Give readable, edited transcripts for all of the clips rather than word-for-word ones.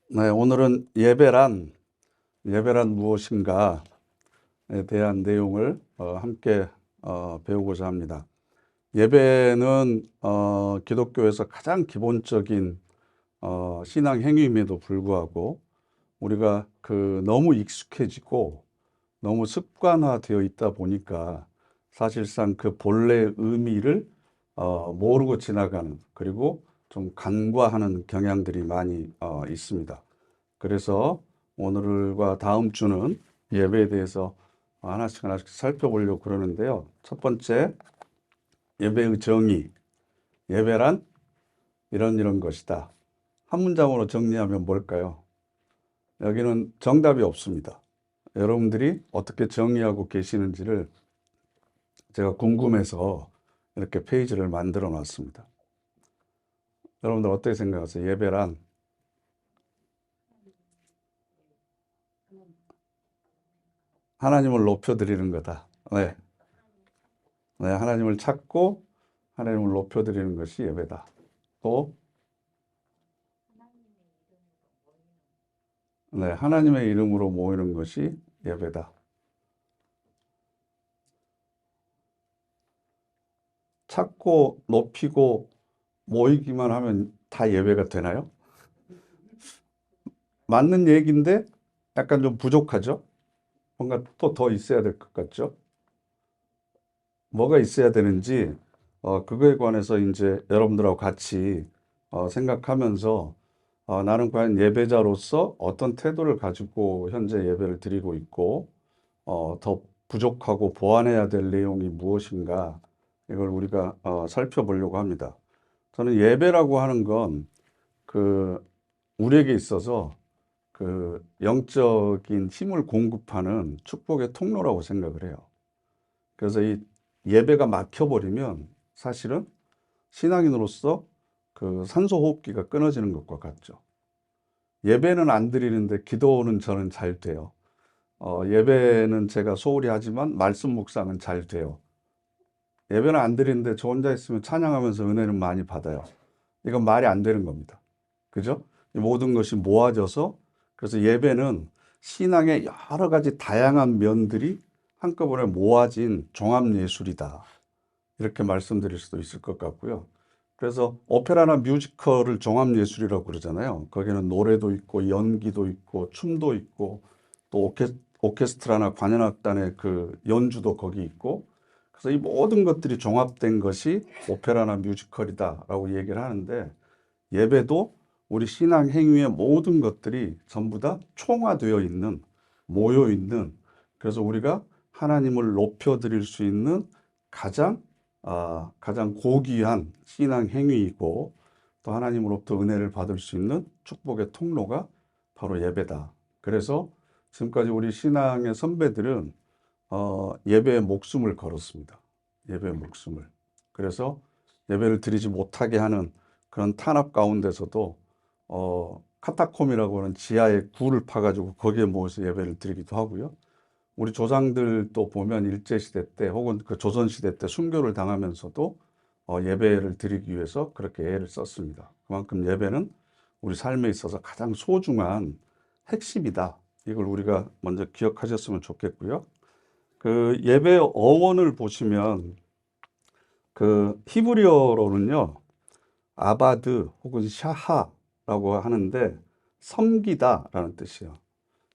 네, 오늘은 예배란 무엇인가에 대한 내용을 함께 배우고자 합니다. 예배는 기독교에서 가장 기본적인 신앙 행위임에도 불구하고 우리가 너무 익숙해지고 너무 습관화되어 있다 보니까 사실상 그 본래 의미를 모르고 지나가는, 그리고 좀 간과하는 경향들이 많이 있습니다. 그래서 오늘과 다음 주는 예배에 대해서 하나씩 하나씩 살펴보려고 그러는데요. 첫 번째, 예배의 정의. 예배란 이런 것이다. 한 문장으로 정리하면 뭘까요? 여기는 정답이 없습니다. 여러분들이 어떻게 정의하고 계시는지를 제가 궁금해서 이렇게 페이지를 만들어 놨습니다. 여러분들 어떻게 생각하세요? 예배란 하나님을 높여드리는 거다. 네. 네, 하나님을 찾고 하나님을 높여드리는 것이 예배다. 또, 네, 하나님의 이름으로 모이는 것이 예배다. 찾고 높이고 모이기만 하면 다 예배가 되나요? 맞는 얘기인데 약간 좀 부족하죠? 뭔가 또 더 있어야 될 것 같죠? 뭐가 있어야 되는지, 그거에 관해서 이제 여러분들하고 같이 생각하면서 나는 과연 예배자로서 어떤 태도를 가지고 현재 예배를 드리고 있고, 더 부족하고 보완해야 될 내용이 무엇인가, 이걸 우리가 살펴보려고 합니다. 저는 예배라고 하는 건 그 우리에게 있어서 영적인 힘을 공급하는 축복의 통로라고 생각을 해요. 그래서 이 예배가 막혀버리면 사실은 신앙인으로서 산소 호흡기가 끊어지는 것과 같죠. 예배는 안 드리는데 기도는 저는 잘 돼요. 예배는 제가 소홀히 하지만 말씀 묵상은 잘 돼요. 예배는 안 드리는데 저 혼자 있으면 찬양하면서 은혜는 많이 받아요. 이건 말이 안 되는 겁니다. 그죠? 이 모든 것이 모아져서, 그래서 예배는 신앙의 여러 가지 다양한 면들이 한꺼번에 모아진 종합예술이다. 이렇게 말씀드릴 수도 있을 것 같고요. 그래서 오페라나 뮤지컬을 종합예술이라고 그러잖아요. 거기는 노래도 있고 연기도 있고 춤도 있고 또 오케스트라나 관현악단의 연주도 거기 있고, 그래서 이 모든 것들이 종합된 것이 오페라나 뮤지컬이다라고 얘기를 하는데, 예배도 우리 신앙 행위의 모든 것들이 전부 다 총화되어 있는, 모여 있는, 그래서 우리가 하나님을 높여드릴 수 있는 가장 가장 고귀한 신앙 행위이고, 또 하나님으로부터 은혜를 받을 수 있는 축복의 통로가 바로 예배다. 그래서 지금까지 우리 신앙의 선배들은 예배에 목숨을 걸었습니다. 예배에 목숨을. 그래서 예배를 드리지 못하게 하는 그런 탄압 가운데서도 카타콤이라고 하는 지하에 굴을 파가지고 거기에 모여서 예배를 드리기도 하고요. 우리 조상들도 보면 일제시대 때 혹은 조선시대 때 순교를 당하면서도 예배를 드리기 위해서 그렇게 애를 썼습니다. 그만큼 예배는 우리 삶에 있어서 가장 소중한 핵심이다. 이걸 우리가 먼저 기억하셨으면 좋겠고요. 예배 어원을 보시면 히브리어로는요, 아바드 혹은 샤하라고 하는데 섬기다라는 뜻이에요.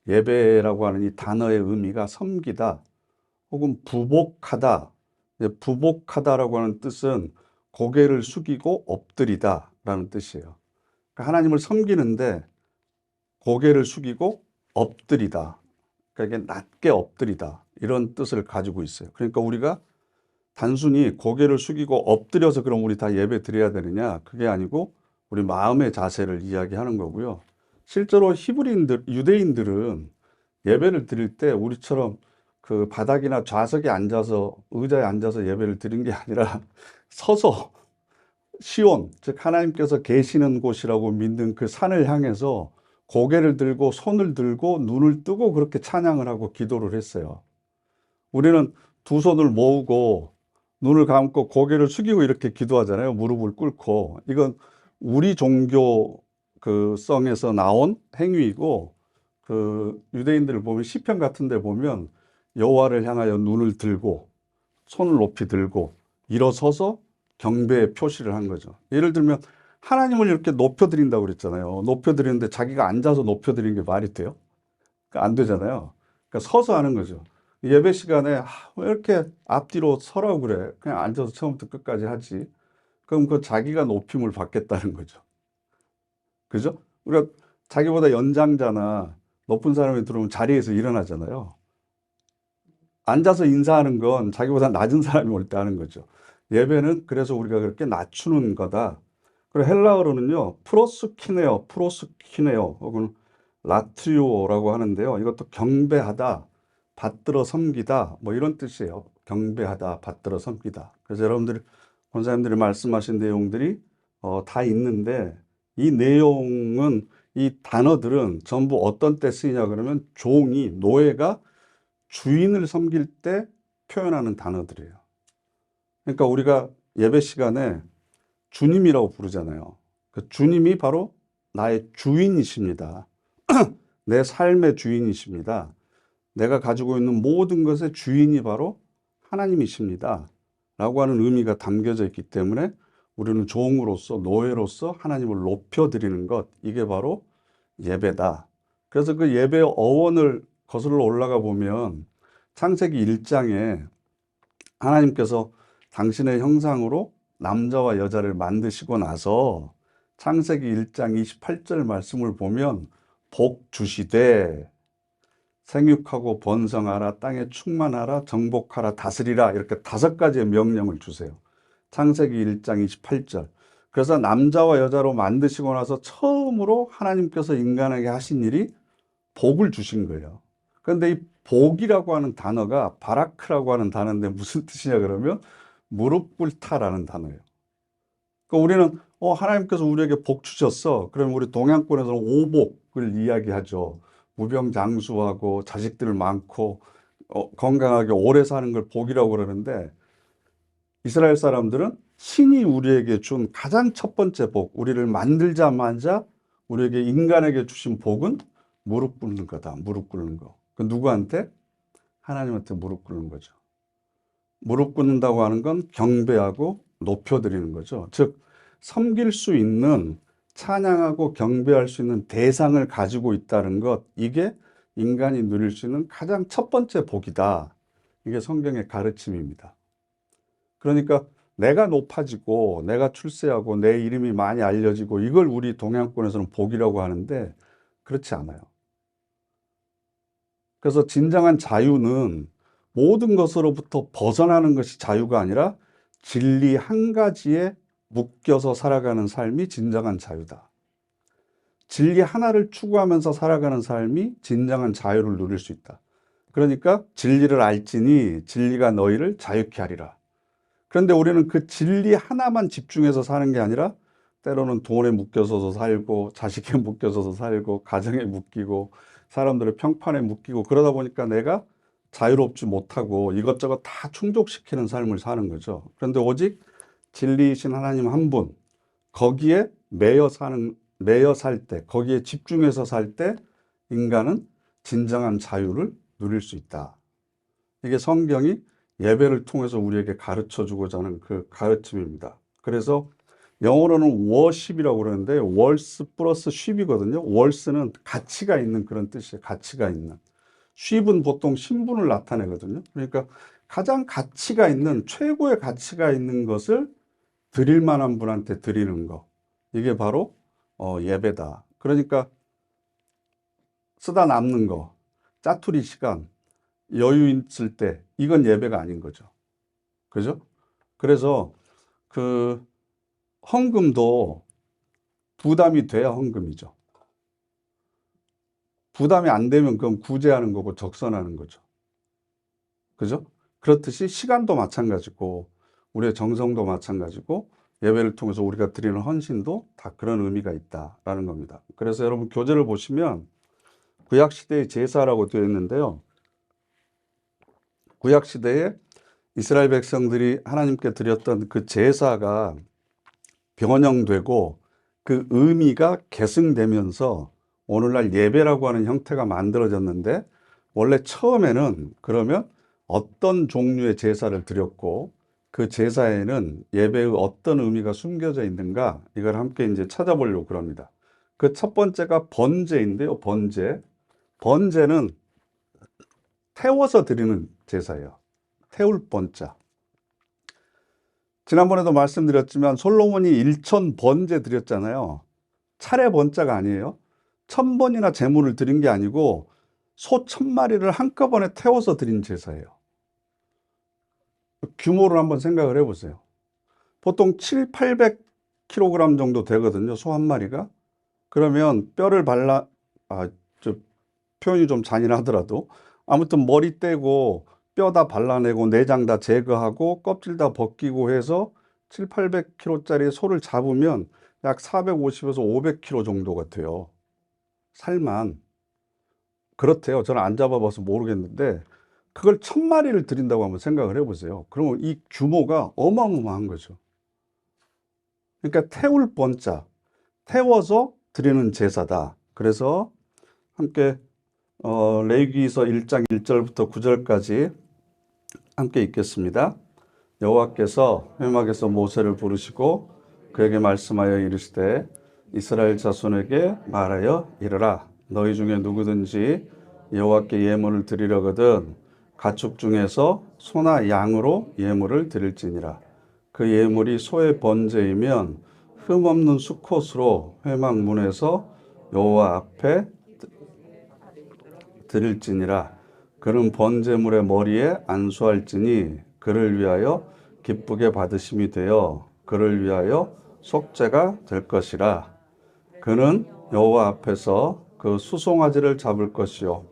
예배라고 하는 이 단어의 의미가 섬기다 혹은 부복하다. 부복하다라고 하는 뜻은 고개를 숙이고 엎드리다라는 뜻이에요. 그러니까 하나님을 섬기는데 고개를 숙이고 엎드리다. 그러니까 이게 낮게 엎드리다. 이런 뜻을 가지고 있어요. 그러니까 우리가 단순히 고개를 숙이고 엎드려서 그럼 우리 다 예배 드려야 되느냐? 그게 아니고 우리 마음의 자세를 이야기하는 거고요. 실제로 히브리인들, 유대인들은 예배를 드릴 때 우리처럼 바닥이나 좌석에 앉아서, 의자에 앉아서 예배를 드린 게 아니라 서서 시온, 즉 하나님께서 계시는 곳이라고 믿는 그 산을 향해서 고개를 들고 손을 들고 눈을 뜨고 그렇게 찬양을 하고 기도를 했어요. 우리는 두 손을 모으고 눈을 감고 고개를 숙이고 이렇게 기도하잖아요. 무릎을 꿇고. 이건 우리 종교 그 성에서 나온 행위이고, 그 유대인들을 보면 시편 같은 데 보면 여호와를 향하여 눈을 들고 손을 높이 들고 일어서서 경배의 표시를 한 거죠. 예를 들면 하나님을 이렇게 높여드린다고 그랬잖아요. 높여드리는데 자기가 앉아서 높여드리는 게 말이 돼요? 그러니까 안 되잖아요. 그러니까 서서 하는 거죠. 예배 시간에 왜 이렇게 앞뒤로 서라고 그래? 그냥 앉아서 처음부터 끝까지 하지. 그럼 그 자기가 높임을 받겠다는 거죠. 그죠? 우리가 자기보다 연장자나 높은 사람이 들어오면 자리에서 일어나잖아요. 앉아서 인사하는 건 자기보다 낮은 사람이 올 때 하는 거죠. 예배는 그래서 우리가 그렇게 낮추는 거다. 그리고 헬라어로는요, 프로스키네어 혹은 라트리오라고 하는데요. 이것도 경배하다, 받들어 섬기다, 뭐 이런 뜻이에요. 경배하다, 받들어 섬기다. 그래서 여러분들이, 권사님들이 말씀하신 내용들이 다 있는데, 이 내용은, 이 단어들은 전부 어떤 때 쓰이냐 그러면 종이, 노예가 주인을 섬길 때 표현하는 단어들이에요. 그러니까 우리가 예배 시간에 주님이라고 부르잖아요. 그 주님이 바로 나의 주인이십니다. 내 삶의 주인이십니다. 내가 가지고 있는 모든 것의 주인이 바로 하나님이십니다. 라고 하는 의미가 담겨져 있기 때문에 우리는 종으로서, 노예로서 하나님을 높여드리는 것, 이게 바로 예배다. 그래서 그 예배 어원을 거슬러 올라가 보면 창세기 1장에 하나님께서 당신의 형상으로 남자와 여자를 만드시고 나서 창세기 1장 28절 말씀을 보면 복 주시되 생육하고 번성하라, 땅에 충만하라, 정복하라, 다스리라, 이렇게 5가지의 명령을 주세요. 창세기 1장 28절. 그래서 남자와 여자로 만드시고 나서 처음으로 하나님께서 인간에게 하신 일이 복을 주신 거예요. 그런데 이 복이라고 하는 단어가 바라크라고 하는 단어인데 무슨 뜻이냐 그러면 무릎 꿇다라는 단어예요. 그러니까 우리는 하나님께서 우리에게 복 주셨어. 그러면 우리 동양권에서는 오복을 이야기하죠. 무병장수하고 자식들 많고 건강하게 오래 사는 걸 복이라고 그러는데, 이스라엘 사람들은 신이 우리에게 준 가장 첫 번째 복, 우리를 만들자마자 우리에게 인간에게 주신 복은 무릎 꿇는 거다. 무릎 꿇는 거. 그 누구한테? 하나님한테 무릎 꿇는 거죠. 무릎 꿇는다고 하는 건 경배하고 높여드리는 거죠. 즉 섬길 수 있는, 찬양하고 경배할 수 있는 대상을 가지고 있다는 것, 이게 인간이 누릴 수 있는 가장 첫 번째 복이다. 이게 성경의 가르침입니다. 그러니까 내가 높아지고 내가 출세하고 내 이름이 많이 알려지고 이걸 우리 동양권에서는 복이라고 하는데 그렇지 않아요. 그래서 진정한 자유는 모든 것으로부터 벗어나는 것이 자유가 아니라 진리 한 가지에 묶여서 살아가는 삶이 진정한 자유다. 진리 하나를 추구하면서 살아가는 삶이 진정한 자유를 누릴 수 있다. 그러니까 진리를 알지니 진리가 너희를 자유케 하리라. 그런데 우리는 그 진리 하나만 집중해서 사는 게 아니라 때로는 돈에 묶여서도 살고, 자식에 묶여서도 살고, 가정에 묶이고, 사람들의 평판에 묶이고, 그러다 보니까 내가 자유롭지 못하고 이것저것 다 충족시키는 삶을 사는 거죠. 그런데 오직 진리이신 하나님 한 분, 거기에 매여 살 때, 거기에 집중해서 살 때 인간은 진정한 자유를 누릴 수 있다. 이게 성경이 예배를 통해서 우리에게 가르쳐 주고자 하는 그 가르침입니다. 그래서 영어로는 worship이라고 그러는데 words 플러스 ship이거든요. words는 가치가 있는 그런 뜻이에요. 가치가 있는. ship은 보통 신분을 나타내거든요. 그러니까 가장 가치가 있는, 최고의 가치가 있는 것을 드릴 만한 분한테 드리는 거. 이게 바로 예배다. 그러니까 쓰다 남는 거, 짜투리 시간, 여유 있을 때, 이건 예배가 아닌 거죠. 그죠? 그래서 그 헌금도 부담이 돼야 헌금이죠. 부담이 안 되면 그건 구제하는 거고 적선하는 거죠. 그죠? 그렇듯이 시간도 마찬가지고 우리의 정성도 마찬가지고 예배를 통해서 우리가 드리는 헌신도 다 그런 의미가 있다라는 겁니다. 그래서 여러분 교재를 보시면 구약시대의 제사라고 되어 있는데요. 구약시대에 이스라엘 백성들이 하나님께 드렸던 그 제사가 변형되고 그 의미가 계승되면서 오늘날 예배라고 하는 형태가 만들어졌는데, 원래 처음에는 그러면 어떤 종류의 제사를 드렸고 그 제사에는 예배의 어떤 의미가 숨겨져 있는가, 이걸 함께 이제 찾아보려고 그럽니다. 그 첫 번째가 번제인데요. 번제. 번제는 태워서 드리는 제사예요. 태울 번자. 지난번에도 말씀드렸지만 솔로몬이 일천 번제 드렸잖아요. 차례 번자가 아니에요. 1000번이나 제물을 드린 게 아니고 소 1000마리를 한꺼번에 태워서 드린 제사예요. 규모를 한번 생각을 해보세요. 보통 7, 800kg 정도 되거든요. 소 한 마리가. 그러면 뼈를 저 표현이 좀 잔인하더라도 아무튼 머리 떼고 뼈 다 발라내고 내장 다 제거하고 껍질 다 벗기고 해서 7, 800kg짜리 소를 잡으면 약 450에서 500kg 정도가 돼요. 살만. 그렇대요. 저는 안 잡아봐서 모르겠는데 그걸 1000마리를 드린다고 한번 생각을 해보세요. 그러면 이 규모가 어마어마한 거죠. 그러니까 태울 번자, 태워서 드리는 제사다. 그래서 함께 레위기서 1장 1절부터 9절까지 함께 읽겠습니다. 여호와께서 회막에서 모세를 부르시고 그에게 말씀하여 이르시되 이스라엘 자손에게 말하여 이르라. 너희 중에 누구든지 여호와께 예물을 드리려거든 가축 중에서 소나 양으로 예물을 드릴지니라. 그 예물이 소의 번제이면 흠없는 수컷으로 회막 문에서 여호와 앞에 드릴지니라. 그는 번제물의 머리에 안수할지니 그를 위하여 기쁘게 받으심이 되어 그를 위하여 속죄가 될 것이라. 그는 여호와 앞에서 그 수송아지를 잡을 것이요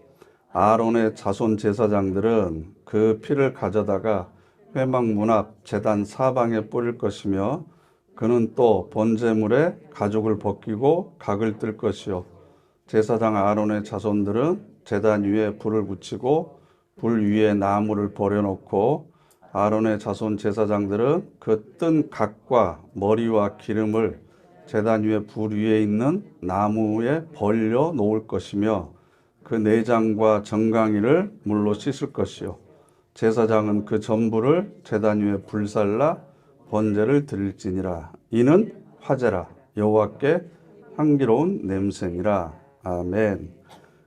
아론의 자손 제사장들은 그 피를 가져다가 회막 문 앞 제단 사방에 뿌릴 것이며 그는 또 번제물에 가죽을 벗기고 각을 뜰 것이요 제사장 아론의 자손들은 제단 위에 불을 붙이고 불 위에 나무를 버려놓고 아론의 자손 제사장들은 그 뜬 각과 머리와 기름을 제단 위에 불 위에 있는 나무에 벌려 놓을 것이며 그 내장과 정강이를 물로 씻을 것이요 제사장은 그 전부를 제단 위에 불살라 번제를 드릴지니라. 이는 화제라. 여호와께 향기로운 냄새니라. 아멘.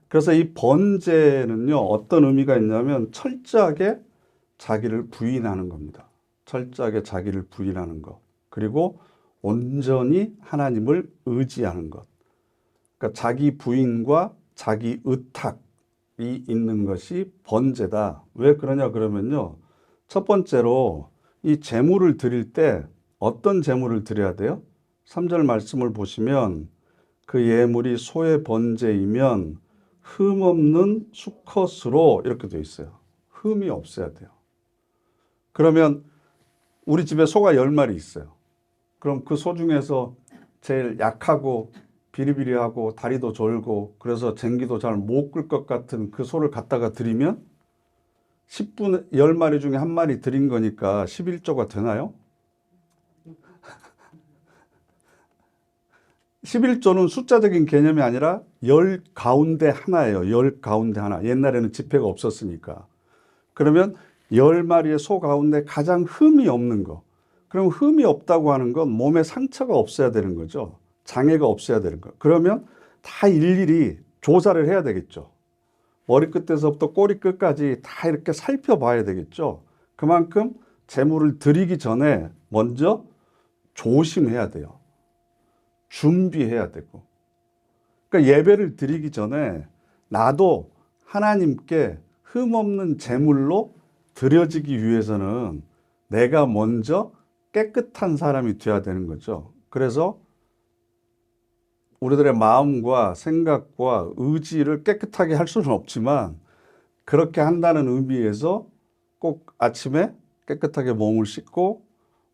그래서 이 번제는요, 어떤 의미가 있냐면 철저하게 자기를 부인하는 겁니다. 철저하게 자기를 부인하는 것. 그리고 온전히 하나님을 의지하는 것. 그러니까 자기 부인과 자기 의탁이 있는 것이 번제다. 왜 그러냐 그러면요. 첫 번째로 이 제물을 드릴 때 어떤 제물을 드려야 돼요? 3절 말씀을 보시면 그 예물이 소의 번제이면 흠없는 수컷으로 이렇게 되어 있어요. 흠이 없어야 돼요. 그러면 우리 집에 소가 10마리 있어요. 그럼 그 소 중에서 제일 약하고 비리비리하고 다리도 졸고 그래서 쟁기도 잘 못 끌 것 같은 그 소를 갖다가 드리면 10마리 중에 한 마리 드린 거니까 11조가 되나요? 11조는 숫자적인 개념이 아니라 10 가운데 하나예요. 10 가운데 하나. 옛날에는 지폐가 없었으니까. 그러면 10마리의 소 가운데 가장 흠이 없는 거. 그럼 흠이 없다고 하는 건 몸에 상처가 없어야 되는 거죠. 장애가 없어야 되는 거. 그러면 다 일일이 조사를 해야 되겠죠. 머리끝에서부터 꼬리끝까지 다 이렇게 살펴봐야 되겠죠. 그만큼 제물을 드리기 전에 먼저 조심해야 돼요. 준비해야 되고. 그러니까 예배를 드리기 전에 나도 하나님께 흠없는 제물로 드려지기 위해서는 내가 먼저 깨끗한 사람이 되어야 되는 거죠. 그래서 우리들의 마음과 생각과 의지를 깨끗하게 할 수는 없지만 그렇게 한다는 의미에서 꼭 아침에 깨끗하게 몸을 씻고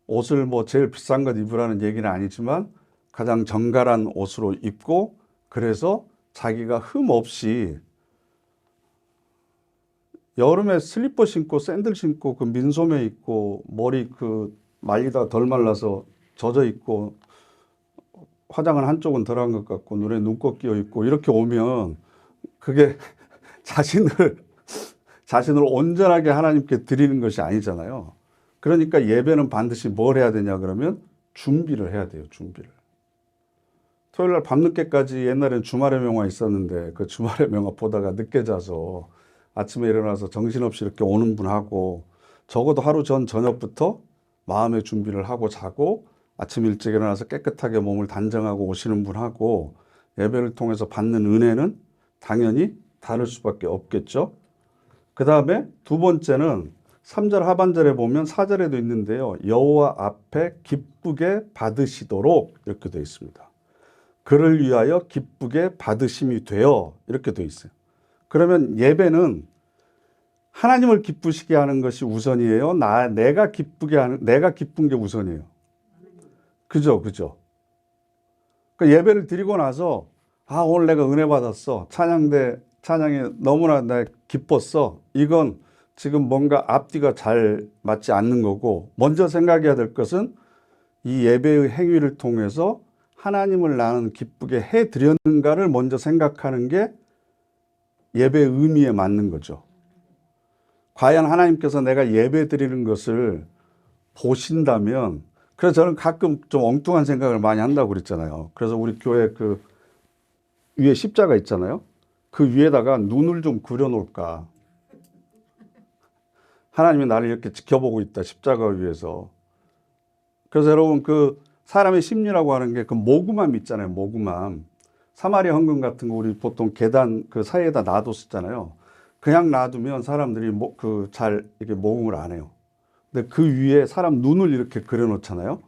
옷을 뭐 제일 비싼 것 입으라는 얘기는 아니지만 가장 정갈한 옷으로 입고 그래서 자기가 흠 없이 여름에 슬리퍼 신고 샌들 신고 그 민소매 입고 머리 그 말리다 덜 말라서 젖어 있고 화장은 한쪽은 덜한 것 같고 눈에 눈곱 끼어 있고 이렇게 오면 그게 자신을 온전하게 하나님께 드리는 것이 아니잖아요. 그러니까 예배는 반드시 뭘 해야 되냐 그러면 준비를 해야 돼요. 준비를. 토요일 날 밤늦게까지 옛날엔 주말의 명화 있었는데 그 주말의 명화 보다가 늦게 자서 아침에 일어나서 정신없이 이렇게 오는 분하고 적어도 하루 전 저녁부터 마음의 준비를 하고 자고 아침 일찍 일어나서 깨끗하게 몸을 단정하고 오시는 분하고 예배를 통해서 받는 은혜는 당연히 다를 수밖에 없겠죠. 그 다음에 두 번째는 3절 하반절에 보면 4절에도 있는데요. 여호와 앞에 기쁘게 받으시도록 이렇게 되어 있습니다. 그를 위하여 기쁘게 받으심이 되어 이렇게 되어 있어요. 그러면 예배는 하나님을 기쁘시게 하는 것이 우선이에요. 내가 기쁜 게 우선이에요. 그죠? 그러니까 예배를 드리고 나서 오늘 내가 은혜 받았어. 찬양에 너무나 나 기뻤어. 이건 지금 뭔가 앞뒤가 잘 맞지 않는 거고 먼저 생각해야 될 것은 이 예배의 행위를 통해서 하나님을 나는 기쁘게 해드렸는가를 먼저 생각하는 게 예배의 의미에 맞는 거죠. 과연 하나님께서 내가 예배 드리는 것을 보신다면, 그래서 저는 가끔 좀 엉뚱한 생각을 많이 한다고 그랬잖아요. 그래서 우리 교회 그 위에 십자가 있잖아요. 그 위에다가 눈을 좀 그려놓을까. 하나님이 나를 이렇게 지켜보고 있다. 십자가 위에서. 그래서 여러분 그 사람의 심리라고 하는 게 그 모구맘 있잖아요. 모구맘. 사마리아 헌금 같은 거 우리 보통 계단 그 사이에다 놔뒀었잖아요. 그냥 놔두면 사람들이 잘 이렇게 모금을 안 해요. 근데 그 위에 사람 눈을 이렇게 그려놓잖아요.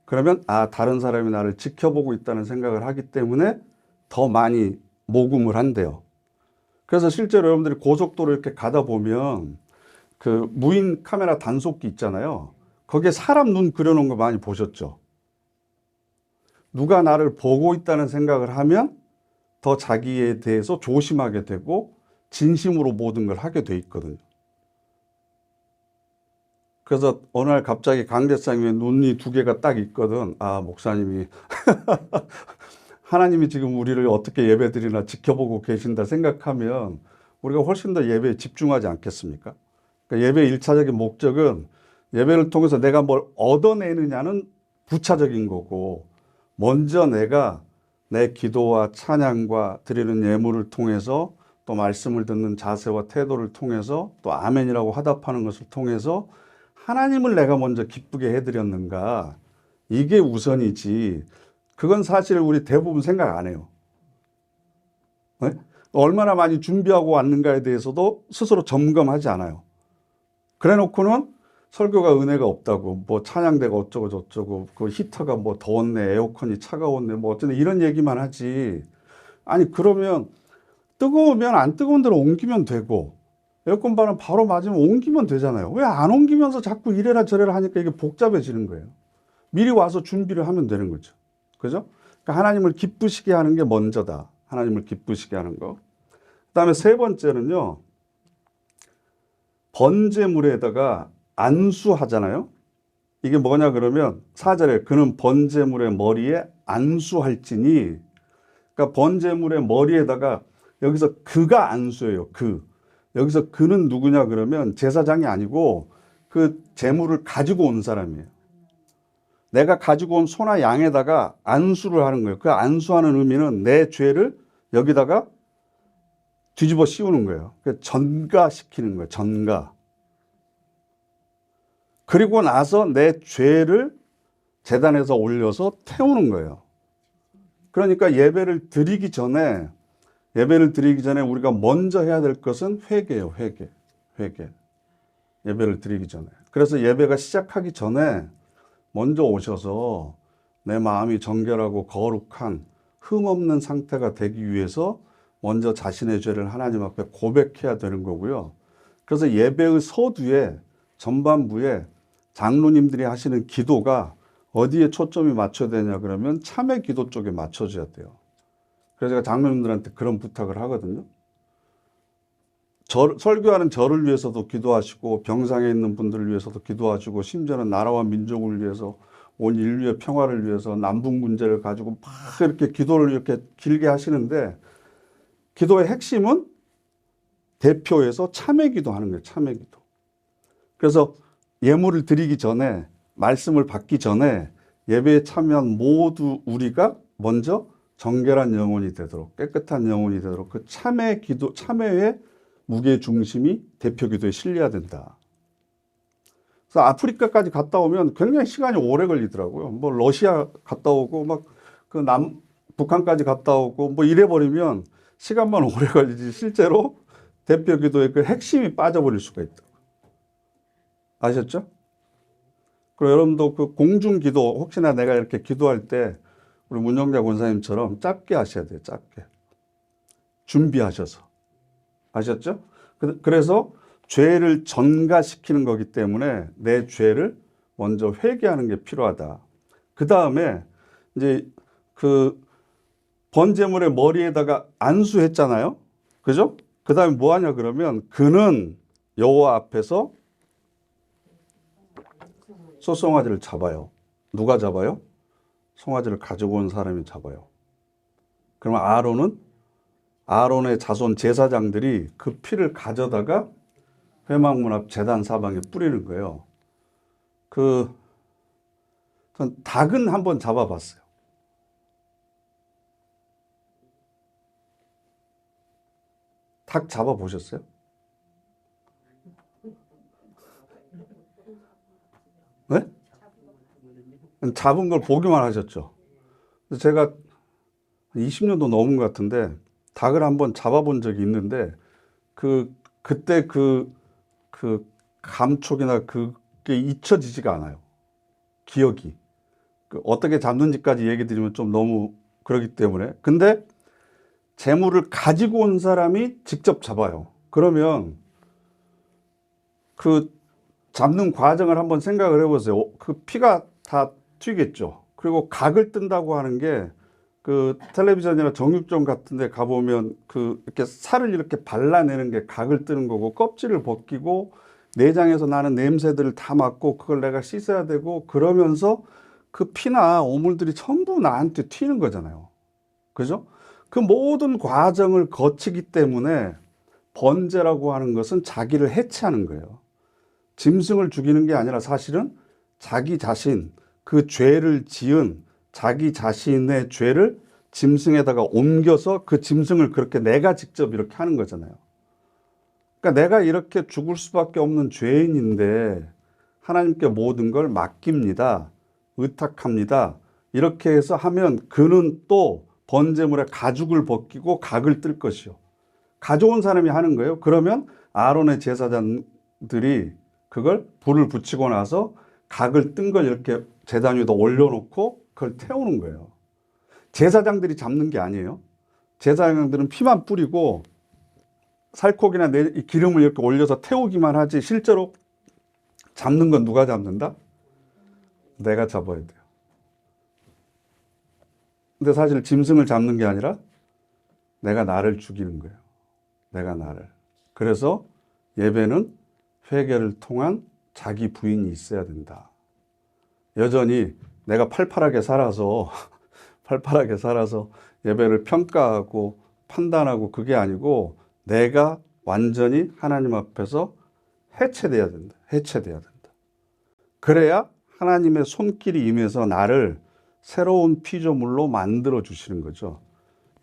그러면 다른 사람이 나를 지켜보고 있다는 생각을 하기 때문에 더 많이 모금을 한대요. 그래서 실제로 여러분들이 고속도로 이렇게 가다 보면 그 무인 카메라 단속기 있잖아요. 거기에 사람 눈 그려놓은 거 많이 보셨죠? 누가 나를 보고 있다는 생각을 하면 더 자기에 대해서 조심하게 되고 진심으로 모든 걸 하게 돼 있거든요. 그래서 어느 날 갑자기 강대상 위에 눈이 두 개가 딱 있거든. 목사님이 하나님이 지금 우리를 어떻게 예배드리나 지켜보고 계신다 생각하면 우리가 훨씬 더 예배에 집중하지 않겠습니까? 그러니까 예배의 1차적인 목적은 예배를 통해서 내가 뭘 얻어내느냐는 부차적인 거고, 먼저 내가 내 기도와 찬양과 드리는 예물을 통해서 또 말씀을 듣는 자세와 태도를 통해서 또 아멘이라고 화답하는 것을 통해서 하나님을 내가 먼저 기쁘게 해드렸는가, 이게 우선이지. 그건 사실 우리 대부분 생각 안 해요. 네? 얼마나 많이 준비하고 왔는가에 대해서도 스스로 점검하지 않아요. 그래 놓고는 설교가 은혜가 없다고, 뭐 찬양대가 어쩌고 저쩌고, 그 히터가 뭐 더웠네, 에어컨이 차가웠네, 뭐 어쩌네 이런 얘기만 하지. 아니 그러면 뜨거우면 안 뜨거운 데로 옮기면 되고, 에어컨 바람 바로 맞으면 옮기면 되잖아요. 왜 안 옮기면서 자꾸 이래라 저래라 하니까 이게 복잡해지는 거예요. 미리 와서 준비를 하면 되는 거죠. 그죠? 그러니까 하나님을 기쁘시게 하는 게 먼저다. 하나님을 기쁘시게 하는 거. 그다음에 세 번째는요. 번제물에다가 안수하잖아요. 이게 뭐냐 그러면 4절에 그는 번제물의 머리에 안수할지니, 그러니까 번제물의 머리에다가 여기서 그가 안수예요. 여기서 그는 누구냐 그러면 제사장이 아니고 그 제물을 가지고 온 사람이에요. 내가 가지고 온 소나 양에다가 안수를 하는 거예요. 그 안수하는 의미는 내 죄를 여기다가 뒤집어 씌우는 거예요. 전가시키는 거예요. 전가. 그리고 나서 내 죄를 제단에서 올려서 태우는 거예요. 그러니까 예배를 드리기 전에 우리가 먼저 해야 될 것은 회개예요. 회개. 예배를 드리기 전에. 그래서 예배가 시작하기 전에 먼저 오셔서 내 마음이 정결하고 거룩한 흠없는 상태가 되기 위해서 먼저 자신의 죄를 하나님 앞에 고백해야 되는 거고요. 그래서 예배의 서두에 전반부에 장로님들이 하시는 기도가 어디에 초점이 맞춰야 되냐 그러면 참회 기도 쪽에 맞춰져야 돼요. 그래서 제가 장로님들한테 그런 부탁을 하거든요. 설교하는 저를 위해서도 기도하시고 병상에 있는 분들을 위해서도 기도하시고 심지어는 나라와 민족을 위해서 온 인류의 평화를 위해서 남북 문제를 가지고 막 이렇게 기도를 이렇게 길게 하시는데 기도의 핵심은 대표에서 참회 기도하는 거예요. 참회 기도. 그래서 예물을 드리기 전에 말씀을 받기 전에 예배에 참여한 모두 우리가 먼저 정결한 영혼이 되도록 깨끗한 영혼이 되도록 그 참회 기도 참회의 무게 중심이 대표 기도에 실려야 된다. 그래서 아프리카까지 갔다 오면 굉장히 시간이 오래 걸리더라고요. 뭐 러시아 갔다 오고 막 그 북한까지 갔다 오고 뭐 이래 버리면 시간만 오래 걸리지 실제로 대표 기도의 그 핵심이 빠져버릴 수가 있다. 아셨죠? 그리고 여러분도 그 공중 기도 혹시나 내가 이렇게 기도할 때 우리 문영자 권사님처럼 짧게 하셔야 돼요. 짧게. 준비하셔서. 아셨죠? 그래서 죄를 전가시키는 거기 때문에 내 죄를 먼저 회개하는 게 필요하다. 그 다음에 이제 그 번제물의 머리에다가 안수했잖아요. 그죠? 그 다음에 뭐 하냐 그러면 그는 여호와 앞에서 소송아지를 잡아요. 누가 잡아요? 송아지를 가지고 온 사람이 잡아요. 그러면 아론의 자손 제사장들이 그 피를 가져다가 회막문 앞 제단 사방에 뿌리는 거예요. 전 닭은 한번 잡아봤어요. 닭 잡아보셨어요? 네? 잡은 걸 보기만 하셨죠. 제가 20년도 넘은 것 같은데 닭을 한번 잡아본 적이 있는데 그때 그 감촉이나 그게 잊혀지지가 않아요. 기억이. 어떻게 잡는지까지 얘기 드리면 좀 너무 그러기 때문에. 근데 재물을 가지고 온 사람이 직접 잡아요. 그러면 그 잡는 과정을 한번 생각을 해보세요. 그 피가 다 튀겠죠. 그리고 각을 뜬다고 하는 게 그 텔레비전이나 정육점 같은 데 가보면 이렇게 살을 이렇게 발라내는 게 각을 뜨는 거고 껍질을 벗기고 내장에서 나는 냄새들을 다 맡고 그걸 내가 씻어야 되고 그러면서 그 피나 오물들이 전부 나한테 튀는 거잖아요. 그죠? 그 모든 과정을 거치기 때문에 번제라고 하는 것은 자기를 해체하는 거예요. 짐승을 죽이는 게 아니라 사실은 자기 자신, 그 죄를 지은 자기 자신의 죄를 짐승에다가 옮겨서 그 짐승을 그렇게 내가 직접 이렇게 하는 거잖아요. 그러니까 내가 이렇게 죽을 수밖에 없는 죄인인데 하나님께 모든 걸 맡깁니다. 의탁합니다. 이렇게 해서 하면 그는 또 번제물의 가죽을 벗기고 각을 뜰 것이요. 가져온 사람이 하는 거예요. 그러면 아론의 제사장들이 그걸 불을 붙이고 나서 각을 뜬 걸 이렇게 제단 위에다 올려놓고 그걸 태우는 거예요. 제사장들이 잡는 게 아니에요. 제사장들은 피만 뿌리고 살코기나 기름을 이렇게 올려서 태우기만 하지 실제로 잡는 건 누가 잡는다? 내가 잡아야 돼요. 근데 사실 짐승을 잡는 게 아니라 내가 나를 죽이는 거예요. 내가 나를. 그래서 예배는 회개를 통한 자기 부인이 있어야 된다. 여전히 내가 팔팔하게 살아서 예배를 평가하고 판단하고 그게 아니고 내가 완전히 하나님 앞에서 해체돼야 된다. 해체돼야 된다. 그래야 하나님의 손길이 임해서 나를 새로운 피조물로 만들어 주시는 거죠.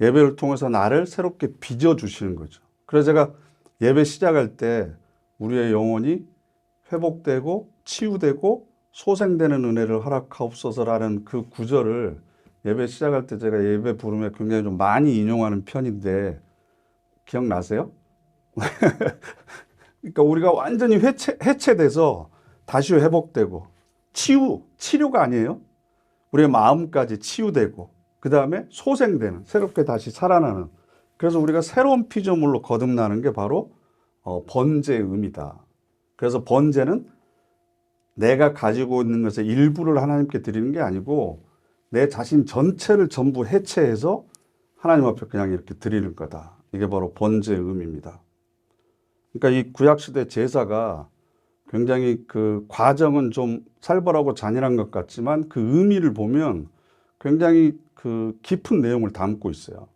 예배를 통해서 나를 새롭게 빚어 주시는 거죠. 그래서 제가 예배 시작할 때 우리의 영혼이 회복되고 치유되고 소생되는 은혜를 허락하옵소서라는 그 구절을 예배 시작할 때 제가 예배 부르며 굉장히 좀 많이 인용하는 편인데 기억나세요? 그러니까 우리가 완전히 해체돼서 다시 회복되고 치료가 아니에요. 우리의 마음까지 치유되고 그 다음에 소생되는 새롭게 다시 살아나는 그래서 우리가 새로운 피조물로 거듭나는 게 바로 번제의 의미다. 그래서 번제는 내가 가지고 있는 것의 일부를 하나님께 드리는 게 아니고 내 자신 전체를 전부 해체해서 하나님 앞에 그냥 이렇게 드리는 거다. 이게 바로 번제의 의미입니다. 그러니까 이 구약시대 제사가 굉장히 그 과정은 좀 살벌하고 잔인한 것 같지만 그 의미를 보면 굉장히 그 깊은 내용을 담고 있어요.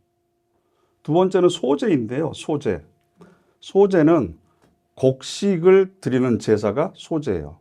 두 번째는 소제인데요. 소제. 소제는 곡식을 드리는 제사가 소제예요.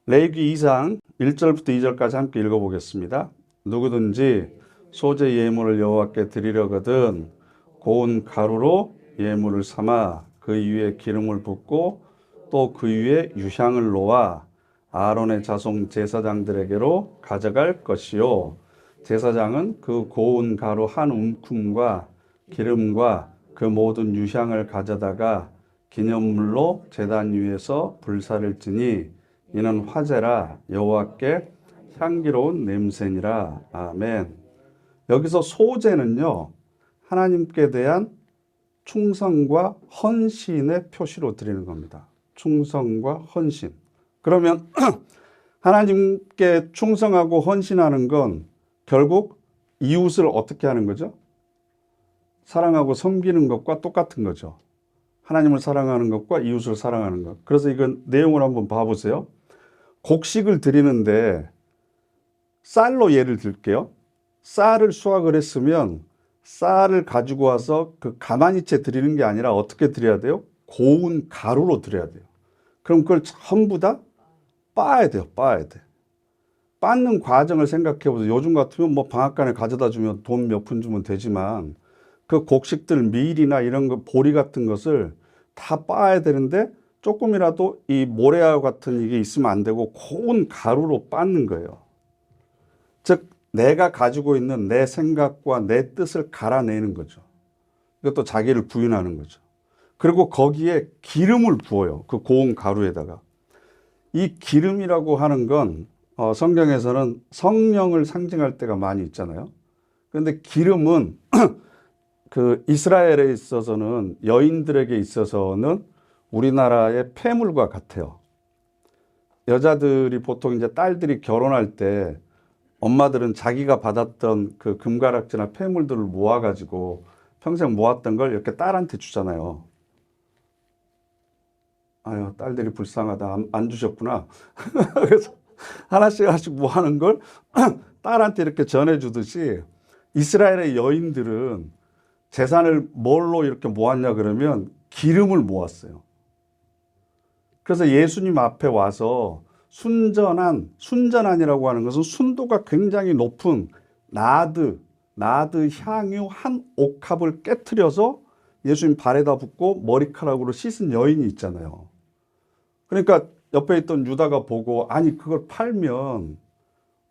레위기 2장 1절부터 2절까지 함께 읽어보겠습니다. 누구든지 소제 예물을 여호와께 드리려거든 고운 가루로 예물을 삼아 그 위에 기름을 붓고 또 그 위에 유향을 놓아 아론의 자손 제사장들에게로 가져갈 것이요. 제사장은 그 고운 가루 한 움큼과 기름과 그 모든 유향을 가져다가 기념물로 제단 위에서 불사를 지니 이는 화제라 여호와께 향기로운 냄새니라. 아멘. 여기서 소제는요, 하나님께 대한 충성과 헌신의 표시로 드리는 겁니다. 충성과 헌신. 그러면 하나님께 충성하고 헌신하는 건 결국 이웃을 어떻게 하는 거죠? 사랑하고 섬기는 것과 똑같은 거죠. 하나님을 사랑하는 것과 이웃을 사랑하는 것. 그래서 이건 내용을 한번 봐보세요. 곡식을 드리는데 쌀로 예를 들게요. 쌀을 수확을 했으면 쌀을 가지고 와서 그 가만히 채 드리는 게 아니라 어떻게 드려야 돼요? 고운 가루로 드려야 돼요. 그럼 그걸 전부 다 빻아야 돼요. 빻아야 돼. 빻는 과정을 생각해 보세요. 요즘 같으면 뭐 방앗간에 가져다 주면 돈 몇 푼 주면 되지만 그 곡식들 밀이나 이런 거 보리 같은 것을 다 빻아야 되는데 조금이라도 이 모래와 같은 이게 있으면 안 되고 고운 가루로 빻는 거예요. 즉 내가 가지고 있는 내 생각과 내 뜻을 갈아내는 거죠. 이것도 자기를 부인하는 거죠. 그리고 거기에 기름을 부어요. 그 고운 가루에다가. 이 기름이라고 하는 건 성경에서는 성령을 상징할 때가 많이 있잖아요. 그런데 기름은 그 이스라엘에 있어서는 여인들에게 있어서는 우리나라의 폐물과 같아요. 여자들이 보통 이제 딸들이 결혼할 때 엄마들은 자기가 받았던 그 금가락지나 폐물들을 모아가지고 평생 모았던 걸 이렇게 딸한테 주잖아요. 아유, 딸들이 불쌍하다. 안 주셨구나. 그래서 하나씩 하나씩 모아는 걸 딸한테 이렇게 전해주듯이 이스라엘의 여인들은 재산을 뭘로 이렇게 모았냐 그러면 기름을 모았어요. 그래서 예수님 앞에 와서 순전한이라고 하는 것은 순도가 굉장히 높은 나드 향유 한 옥합을 깨트려서 예수님 발에다 붓고 머리카락으로 씻은 여인이 있잖아요. 그러니까 옆에 있던 유다가 보고 아니 그걸 팔면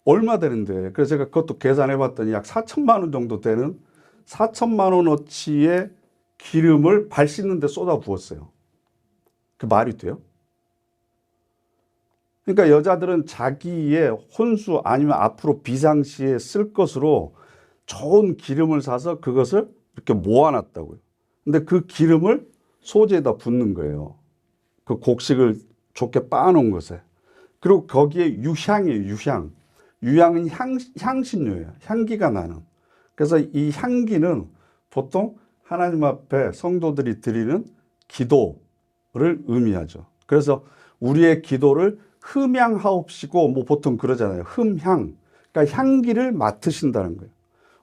얼마 되는데 그래서 제가 그것도 계산해 봤더니 약 4천만 원 정도 되는 4천만 원어치의 기름을 발 씻는 데 쏟아 부었어요. 그 말이 돼요? 그러니까 여자들은 자기의 혼수 아니면 앞으로 비상시에 쓸 것으로 좋은 기름을 사서 그것을 이렇게 모아놨다고요. 근데 그 기름을 소재에다 붓는 거예요. 그 곡식을 좋게 빻아놓은 것에. 그리고 거기에 유향이에요, 유향. 유향은 향신료예요. 향기가 나는. 그래서 이 향기는 보통 하나님 앞에 성도들이 드리는 기도를 의미하죠. 그래서 우리의 기도를 흠향하옵시고 뭐 보통 그러잖아요. 흠향. 그러니까 향기를 맡으신다는 거예요.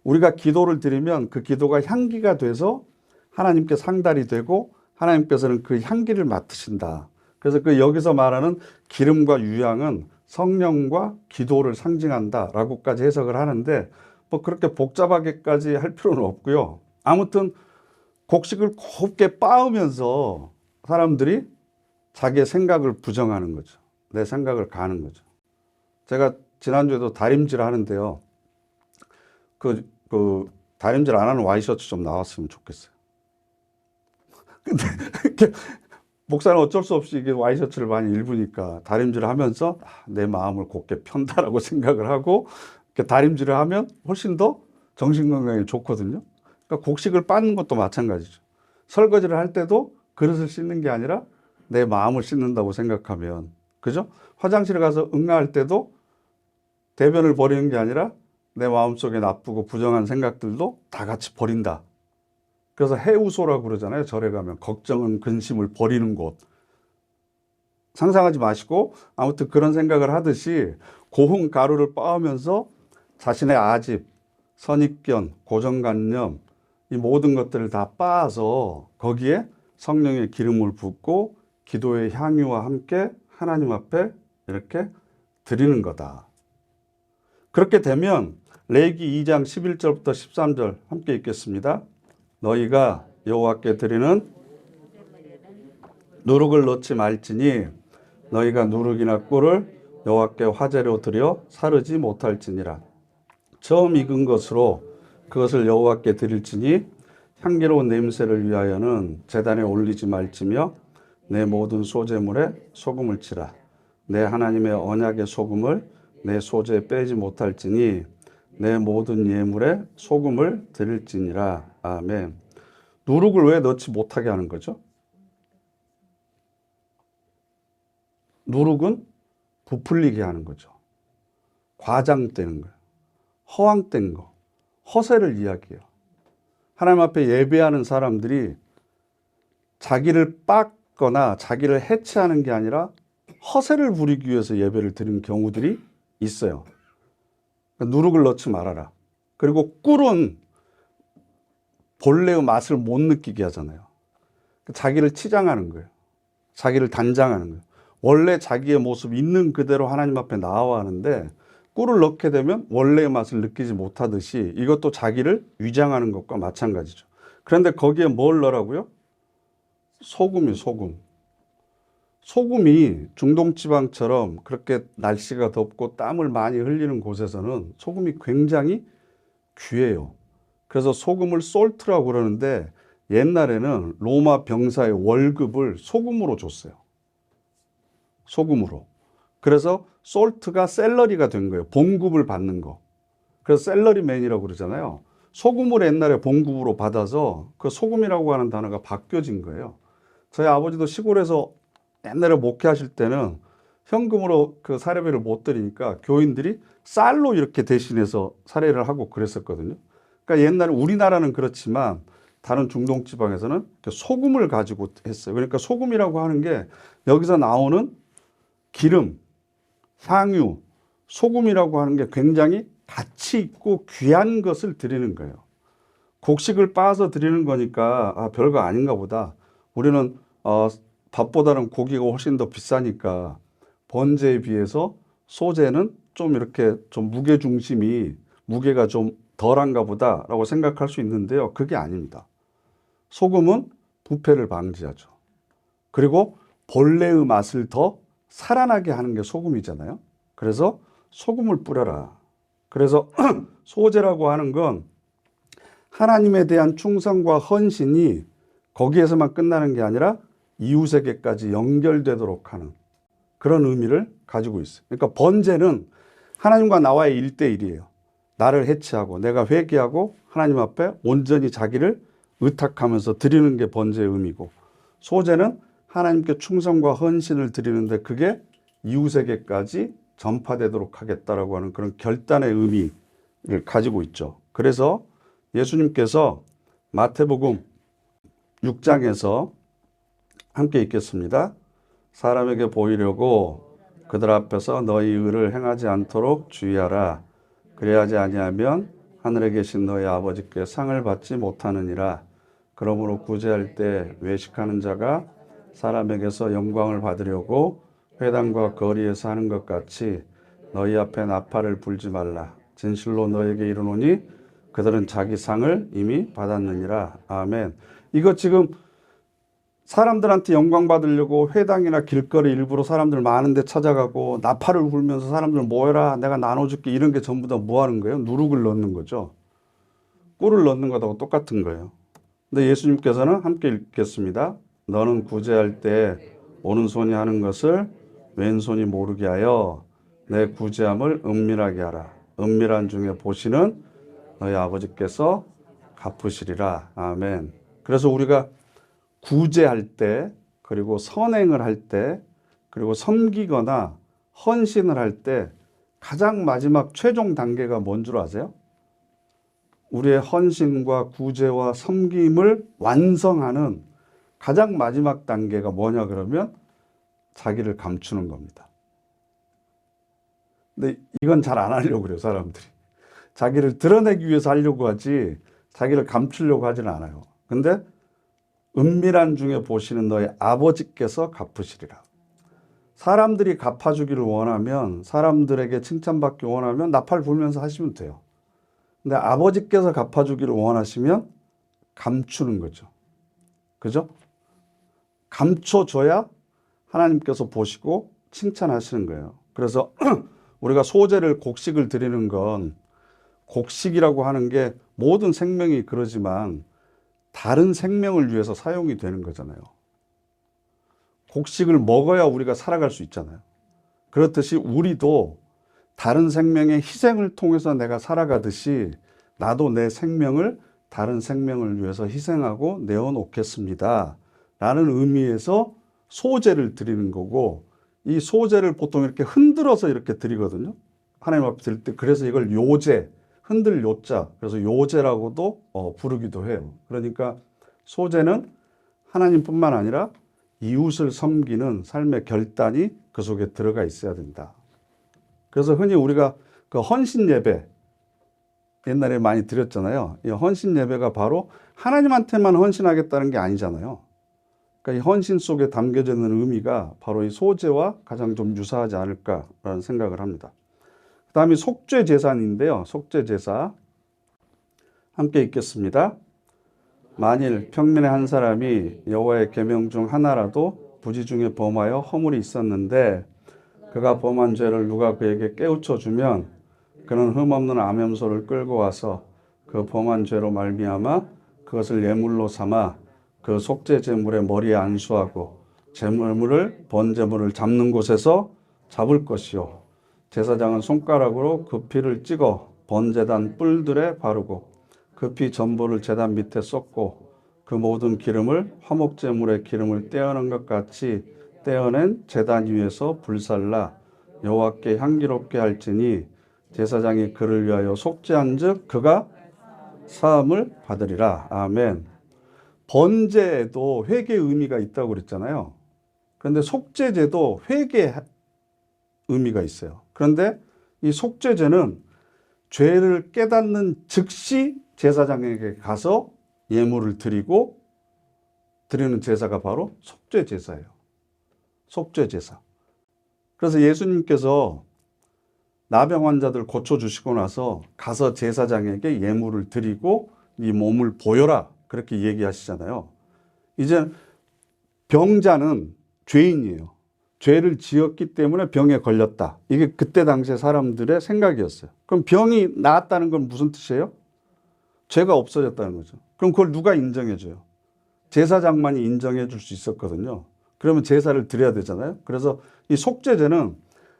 우리가 기도를 드리면 그 기도가 향기가 돼서 하나님께 상달이 되고 하나님께서는 그 향기를 맡으신다. 그래서 그 여기서 말하는 기름과 유향은 성령과 기도를 상징한다라고까지 해석을 하는데 뭐 그렇게 복잡하게까지 할 필요는 없고요. 아무튼 곡식을 곱게 빻으면서 사람들이 자기의 생각을 부정하는 거죠. 내 생각을 가는 거죠. 제가 지난주에도 다림질 하는데요. 그 다림질 안 하는 와이셔츠 좀 나왔으면 좋겠어요. 근데 목사는 어쩔 수 없이 이게 와이셔츠를 많이 입으니까 다림질을 하면서 내 마음을 곱게 편다라고 생각을 하고 이렇게 다림질을 하면 훨씬 더 정신건강에 좋거든요. 그러니까 곡식을 빻는 것도 마찬가지죠. 설거지를 할 때도 그릇을 씻는 게 아니라 내 마음을 씻는다고 생각하면, 그죠? 화장실에 가서 응가할 때도 대변을 버리는 게 아니라 내 마음속에 나쁘고 부정한 생각들도 다 같이 버린다. 그래서 해우소라고 그러잖아요. 절에 가면 걱정은 근심을 버리는 곳. 상상하지 마시고 아무튼 그런 생각을 하듯이 고운 가루를 빻으면서 자신의 아집, 선입견, 고정관념 이 모든 것들을 다 빻아서 거기에 성령의 기름을 붓고 기도의 향유와 함께 하나님 앞에 이렇게 드리는 거다. 그렇게 되면 레위기 2장 11절부터 13절 함께 읽겠습니다. 너희가 여호와께 드리는 누룩을 넣지 말지니 너희가 누룩이나 꿀을 여호와께 화제로 드려 사르지 못할지니라. 처음 익은 것으로 그것을 여호와께 드릴지니 향기로운 냄새를 위하여는 제단에 올리지 말지며 내 모든 소제물에 소금을 치라. 내 하나님의 언약의 소금을 내 소제에 빼지 못할지니 내 모든 예물에 소금을 드릴지니라. 아멘. 누룩을 왜 넣지 못하게 하는 거죠? 누룩은 부풀리게 하는 거죠. 과장되는 거예요. 허황된 거, 허세를 이야기해요. 하나님 앞에 예배하는 사람들이 자기를 빻거나 자기를 해체하는 게 아니라 허세를 부리기 위해서 예배를 드리는 경우들이 있어요. 누룩을 넣지 말아라. 그리고 꿀은 본래의 맛을 못 느끼게 하잖아요. 자기를 치장하는 거예요. 자기를 단장하는 거예요. 원래 자기의 모습 있는 그대로 하나님 앞에 나와 하는데 꿀을 넣게 되면 원래의 맛을 느끼지 못하듯이 이것도 자기를 위장하는 것과 마찬가지죠. 그런데 거기에 뭘 넣으라고요? 소금이 소금. 소금이 중동지방처럼 그렇게 날씨가 덥고 땀을 많이 흘리는 곳에서는 소금이 굉장히 귀해요. 그래서 소금을 솔트라고 그러는데 옛날에는 로마 병사의 월급을 소금으로 줬어요. 소금으로. 그래서 솔트가 샐러리가 된 거예요. 봉급을 받는 거. 그래서 샐러리맨이라고 그러잖아요. 소금을 옛날에 봉급으로 받아서 그 소금이라고 하는 단어가 바뀌어진 거예요. 저희 아버지도 시골에서 옛날에 목회하실 때는 현금으로 그 사례비를 못 드리니까 교인들이 쌀로 이렇게 대신해서 사례를 하고 그랬었거든요. 그러니까 옛날에 우리나라는 그렇지만 다른 중동 지방에서는 소금을 가지고 했어요. 그러니까 소금이라고 하는 게 여기서 나오는 기름, 향유, 소금이라고 하는 게 굉장히 가치 있고 귀한 것을 드리는 거예요. 곡식을 빻아서 드리는 거니까 별거 아닌가 보다. 우리는 밥보다는 고기가 훨씬 더 비싸니까 번제에 비해서 소제는 좀 이렇게 좀 무게가 좀 덜한가 보다라고 생각할 수 있는데요. 그게 아닙니다. 소금은 부패를 방지하죠. 그리고 본래의 맛을 더 살아나게 하는 게 소금이잖아요. 그래서 소금을 뿌려라. 그래서 소제라고 하는 건 하나님에 대한 충성과 헌신이 거기에서만 끝나는 게 아니라 이웃에게까지 연결되도록 하는 그런 의미를 가지고 있어요. 그러니까 번제는 하나님과 나와의 1대1이에요. 나를 해체하고 내가 회개하고 하나님 앞에 온전히 자기를 의탁하면서 드리는 게 번제의 의미고, 소제는 하나님께 충성과 헌신을 드리는데 그게 이웃에게까지 전파되도록 하겠다라고 하는 그런 결단의 의미를 가지고 있죠. 그래서 예수님께서 마태복음 6장에서 함께 읽겠습니다. 사람에게 보이려고 그들 앞에서 너희 의를 행하지 않도록 주의하라. 그래야지 아니하면 하늘에 계신 너희 아버지께 상을 받지 못하느니라. 그러므로 구제할 때 외식하는 자가 사람에게서 영광을 받으려고 회당과 거리에서 하는 것 같이 너희 앞에 나팔을 불지 말라. 진실로 너에게 이르노니 그들은 자기 상을 이미 받았느니라. 아멘. 이거 지금 사람들한테 영광 받으려고 회당이나 길거리 일부러 사람들 많은데 찾아가고 나팔을 불면서 사람들 모여라, 내가 나눠줄게, 이런 게 전부 다 뭐 하는 거예요? 누룩을 넣는 거죠. 꿀을 넣는 것하고 똑같은 거예요. 근데 예수님께서는 함께 읽겠습니다. 너는 구제할 때 오른손이 하는 것을 왼손이 모르게 하여 내 구제함을 은밀하게 하라. 은밀한 중에 보시는 너희 아버지께서 갚으시리라. 아멘. 그래서 우리가 구제할 때, 그리고 선행을 할 때, 그리고 섬기거나 헌신을 할 때 가장 마지막 최종 단계가 뭔 줄 아세요? 우리의 헌신과 구제와 섬김을 완성하는 가장 마지막 단계가 뭐냐 그러면 자기를 감추는 겁니다. 근데 이건 잘 안 하려고 그래요, 사람들이. 자기를 드러내기 위해서 하려고 하지 자기를 감추려고 하지는 않아요. 근데 은밀한 중에 보시는 너의 아버지께서 갚으시리라. 사람들이 갚아주기를 원하면, 사람들에게 칭찬받기 원하면 나팔 불면서 하시면 돼요. 근데 아버지께서 갚아주기를 원하시면 감추는 거죠. 그죠? 감춰줘야 하나님께서 보시고 칭찬하시는 거예요. 그래서 우리가 소제를 곡식을 드리는 건, 곡식이라고 하는 게 모든 생명이 그러지만 다른 생명을 위해서 사용이 되는 거잖아요. 곡식을 먹어야 우리가 살아갈 수 있잖아요. 그렇듯이 우리도 다른 생명의 희생을 통해서 내가 살아가듯이 나도 내 생명을 다른 생명을 위해서 희생하고 내어놓겠습니다 라는 의미에서 소제를 드리는 거고, 이 소제를 보통 이렇게 흔들어서 이렇게 드리거든요. 하나님 앞에 드릴 때. 그래서 이걸 요제, 흔들 요자, 그래서 요제라고도 부르기도 해요. 그러니까 소제는 하나님뿐만 아니라 이웃을 섬기는 삶의 결단이 그 속에 들어가 있어야 된다. 그래서 흔히 우리가 그 헌신 예배 옛날에 많이 드렸잖아요. 이 헌신 예배가 바로 하나님한테만 헌신하겠다는 게 아니잖아요. 그러니까 이 헌신 속에 담겨져 있는 의미가 바로 이 소제와 가장 좀 유사하지 않을까라는 생각을 합니다. 그 다음에 속죄 제사인데요. 속죄 제사 함께 읽겠습니다. 만일 평민의 한 사람이 여호와의 계명 중 하나라도 부지 중에 범하여 허물이 있었는데 그가 범한 죄를 누가 그에게 깨우쳐 주면 그는 흠없는 암염소를 끌고 와서 그 범한 죄로 말미암아 그것을 예물로 삼아 그 속죄 제물의 머리에 안수하고 제물을 번제물을 잡는 곳에서 잡을 것이요 제사장은 손가락으로 그 피를 찍어 번제단 뿔들에 바르고 그 피 전부를 제단 밑에 쏟고 그 모든 기름을 화목제물의 기름을 떼어낸 것 같이 떼어낸 제단 위에서 불살라 여호와께 향기롭게 할지니 제사장이 그를 위하여 속죄한즉 그가 사함을 받으리라. 아멘. 번제도 회개의 의미가 있다고 그랬잖아요. 그런데 속죄제도 회개의 의미가 있어요. 그런데 이 속죄제는 죄를 깨닫는 즉시 제사장에게 가서 예물을 드리고 드리는 제사가 바로 속죄제사예요. 속죄제사. 그래서 예수님께서 나병 환자들 고쳐주시고 나서 가서 제사장에게 예물을 드리고 이 몸을 보여라 그렇게 얘기하시잖아요. 이제 병자는 죄인이에요. 죄를 지었기 때문에 병에 걸렸다. 이게 그때 당시에 사람들의 생각이었어요. 그럼 병이 나았다는 건 무슨 뜻이에요? 죄가 없어졌다는 거죠. 그럼 그걸 누가 인정해줘요? 제사장만이 인정해 줄 수 있었거든요. 그러면 제사를 드려야 되잖아요. 그래서 이 속죄제는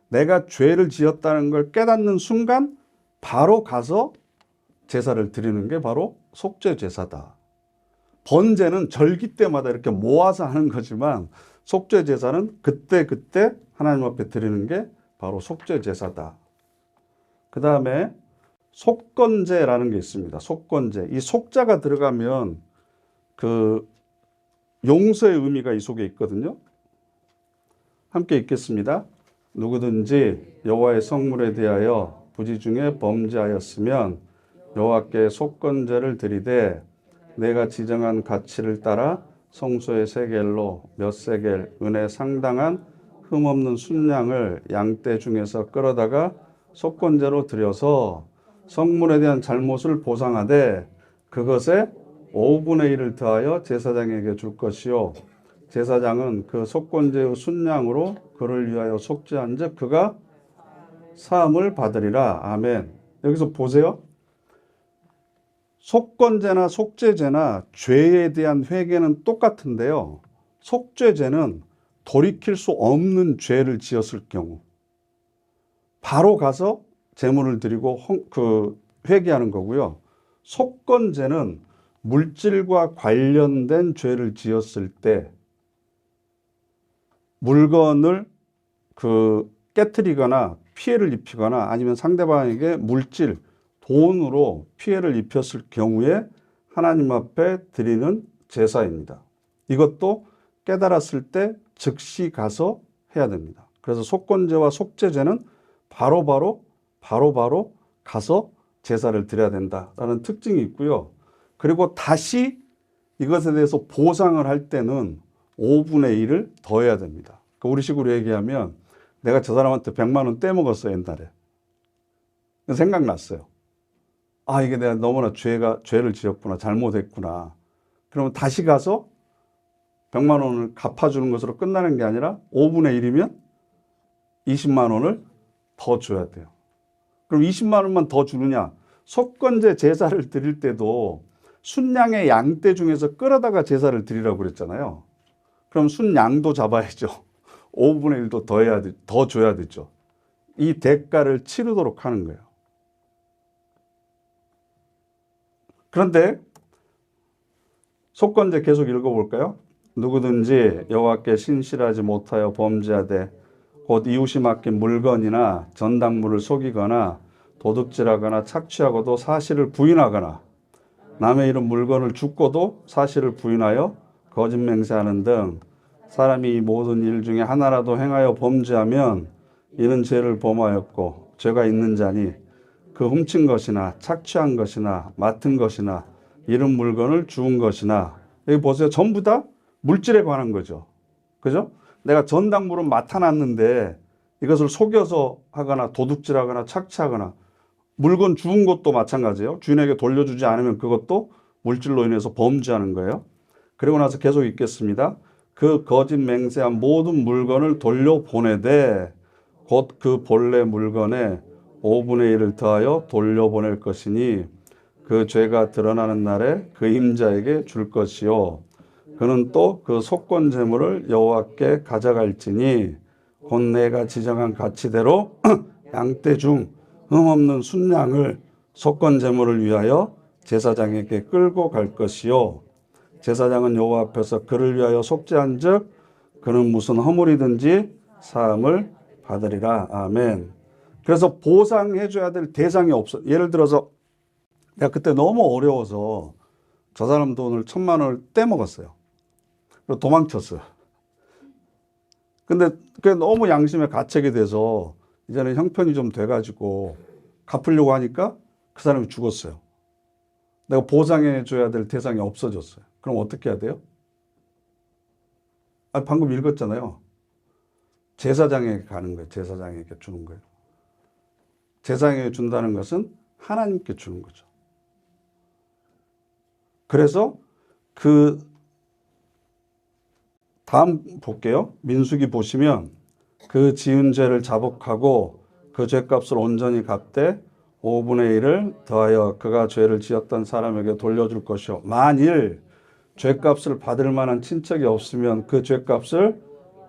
내가 죄를 지었다는 걸 깨닫는 순간 바로 가서 제사를 드리는 게 바로 속죄제사다. 번제는 절기 때마다 이렇게 모아서 하는 거지만 속죄제사는 그때그때 하나님 앞에 드리는 게 바로 속죄제사다. 그 다음에 속건제라는 게 있습니다. 속건제. 이 속자가 들어가면 그 용서의 의미가 이 속에 있거든요. 함께 읽겠습니다. 누구든지 여호와의 성물에 대하여 부지 중에 범죄하였으면 여호와께 속건제를 드리되 내가 지정한 가치를 따라 성소의 세겔로 몇 세겔 은에 상당한 흠없는 순양을 양떼 중에서 끌어다가 속건제로 드려서 성물에 대한 잘못을 보상하되 그것에 5분의 1을 더하여 제사장에게 줄 것이요 제사장은 그 속건제의 순양으로 그를 위하여 속죄한즉 그가 사함을 받으리라. 아멘. 여기서 보세요. 속건제나 속죄제나 죄에 대한 회개는 똑같은데요. 속죄제는 돌이킬 수 없는 죄를 지었을 경우 바로 가서 제물을 드리고 회개하는 거고요. 속건제는 물질과 관련된 죄를 지었을 때 물건을 깨트리거나 피해를 입히거나 아니면 상대방에게 물질, 돈으로 피해를 입혔을 경우에 하나님 앞에 드리는 제사입니다. 이것도 깨달았을 때 즉시 가서 해야 됩니다. 그래서 속건제와 속죄제는 바로바로 가서 제사를 드려야 된다라는 특징이 있고요. 그리고 다시 이것에 대해서 보상을 할 때는 5분의 1을 더해야 됩니다. 우리식으로 얘기하면 내가 저 사람한테 100만 원 떼먹었어요, 옛날에. 생각났어요. 아, 이게 내가 너무나 죄를 지었구나, 잘못했구나. 그러면 다시 가서 100만 원을 갚아주는 것으로 끝나는 게 아니라 5분의 1이면 20만 원을 더 줘야 돼요. 그럼 20만 원만 더 주느냐? 속건제 제사를 드릴 때도 순양의 양떼 중에서 끌어다가 제사를 드리라고 그랬잖아요. 그럼 순양도 잡아야죠. 5분의 1도 더 줘야 되죠. 이 대가를 치르도록 하는 거예요. 그런데 속건제 계속 읽어볼까요? 누구든지 여호와께 신실하지 못하여 범죄하되 곧 이웃이 맡긴 물건이나 전당물을 속이거나 도둑질하거나 착취하고도 사실을 부인하거나 남의 이름 물건을 줍고도 사실을 부인하여 거짓 맹세하는 등 사람이 이 모든 일 중에 하나라도 행하여 범죄하면 이는 죄를 범하였고 죄가 있는 자니 그 훔친 것이나 착취한 것이나 맡은 것이나 이름 물건을 주운 것이나 여기 보세요. 전부 다 물질에 관한 거죠. 그죠? 내가 전당물은 맡아놨는데 이것을 속여서 하거나 도둑질하거나 착취하거나 물건 주운 것도 마찬가지예요. 주인에게 돌려주지 않으면 그것도 물질로 인해서 범죄하는 거예요. 그리고 나서 계속 읽겠습니다. 그 거짓 맹세한 모든 물건을 돌려보내되 곧 그 본래 물건에 5분의 1을 더하여 돌려보낼 것이니 그 죄가 드러나는 날에 그 임자에게 줄 것이요. 그는 또 그 속건 제물을 여호와께 가져갈지니 곧 내가 지정한 가치대로 양떼 중 흠없는 순양을 속건 제물을 위하여 제사장에게 끌고 갈 것이요. 제사장은 여호와 앞에서 그를 위하여 속죄한즉 그는 무슨 허물이든지 사함을 받으리라. 아멘. 그래서 보상해줘야 될 대상이 없어. 예를 들어서 내가 그때 너무 어려워서 저 사람 돈을 1,000만 원을 떼먹었어요. 그리고 도망쳤어요. 근데 그게 너무 양심에 가책이 돼서 이제는 형편이 좀 돼가지고 갚으려고 하니까 그 사람이 죽었어요. 내가 보상해줘야 될 대상이 없어졌어요. 그럼 어떻게 해야 돼요? 방금 읽었잖아요. 제사장에게 가는 거예요. 제사장에게 주는 거예요. 제사장에게 준다는 것은 하나님께 주는 거죠. 그래서 그 다음 볼게요. 민수기 보시면 그 지은 죄를 자복하고 그 죄값을 온전히 갚되 5분의 1을 더하여 그가 죄를 지었던 사람에게 돌려줄 것이요. 만일 죄값을 받을 만한 친척이 없으면 그 죄값을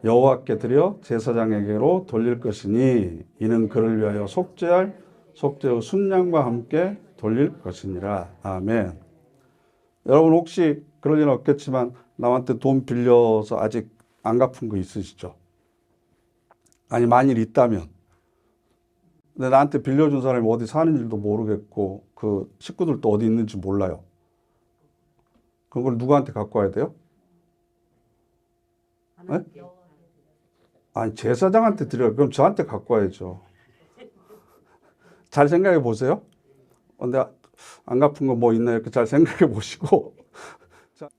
여호와께 드려 제사장에게로 돌릴 것이니 이는 그를 위하여 속죄할 속죄의 순양과 함께 돌릴 것이니라. 아멘. 여러분 혹시 그럴 일은 없겠지만 남한테 돈 빌려서 아직 안 갚은 거 있으시죠? 아니 만일 있다면 근데 나한테 빌려준 사람이 어디 사는 줄도 모르겠고 그 식구들도 어디 있는지 몰라요. 그걸 누구한테 갖고 와야 돼요? 네? 아니 제사장한테 드려요. 그럼 저한테 갖고 와야죠. 잘 생각해 보세요. 내가 안 갚은 거 뭐 있나 이렇게 잘 생각해 보시고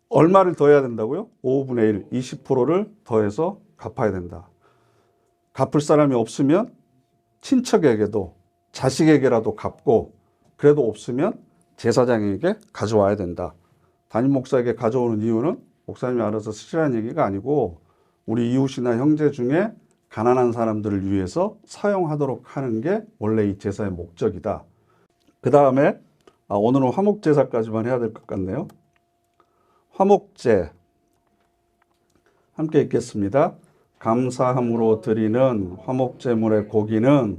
얼마를 더해야 된다고요? 5분의 1, 20%를 더해서 갚아야 된다. 갚을 사람이 없으면 친척에게도 자식에게라도 갚고 그래도 없으면 제사장에게 가져와야 된다. 담임 목사에게 가져오는 이유는 목사님이 알아서 쓰시라는 얘기가 아니고 우리 이웃이나 형제 중에 가난한 사람들을 위해서 사용하도록 하는 게 원래 이 제사의 목적이다. 그 다음에 오늘은 화목제사까지만 해야 될 것 같네요. 화목제 함께 읽겠습니다. 감사함으로 드리는 화목제물의 고기는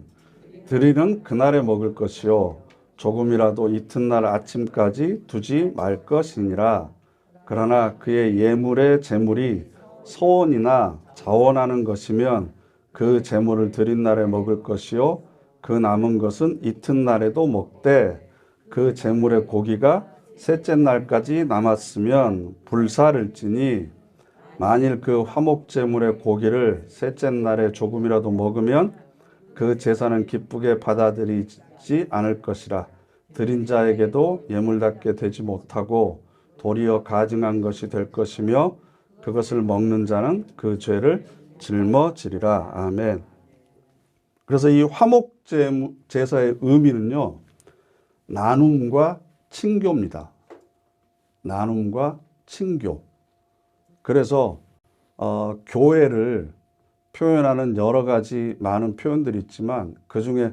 드리는 그날에 먹을 것이요 조금이라도 이튿날 아침까지 두지 말 것이니라. 그러나 그의 예물의 제물이 소원이나 자원하는 것이면 그 제물을 드린 날에 먹을 것이요 그 남은 것은 이튿날에도 먹되 그 제물의 고기가 셋째 날까지 남았으면 불사를 지니 만일 그 화목제물의 고기를 셋째 날에 조금이라도 먹으면 그 제사는 기쁘게 받아들이지 않을 것이라. 드린 자에게도 예물답게 되지 못하고 도리어 가증한 것이 될 것이며 그것을 먹는 자는 그 죄를 짊어지리라. 아멘. 그래서 이 화목제사의 의미는요, 나눔과 친교입니다. 나눔과 친교. 그래서 교회를 표현하는 여러 가지 많은 표현들이 있지만 그 중에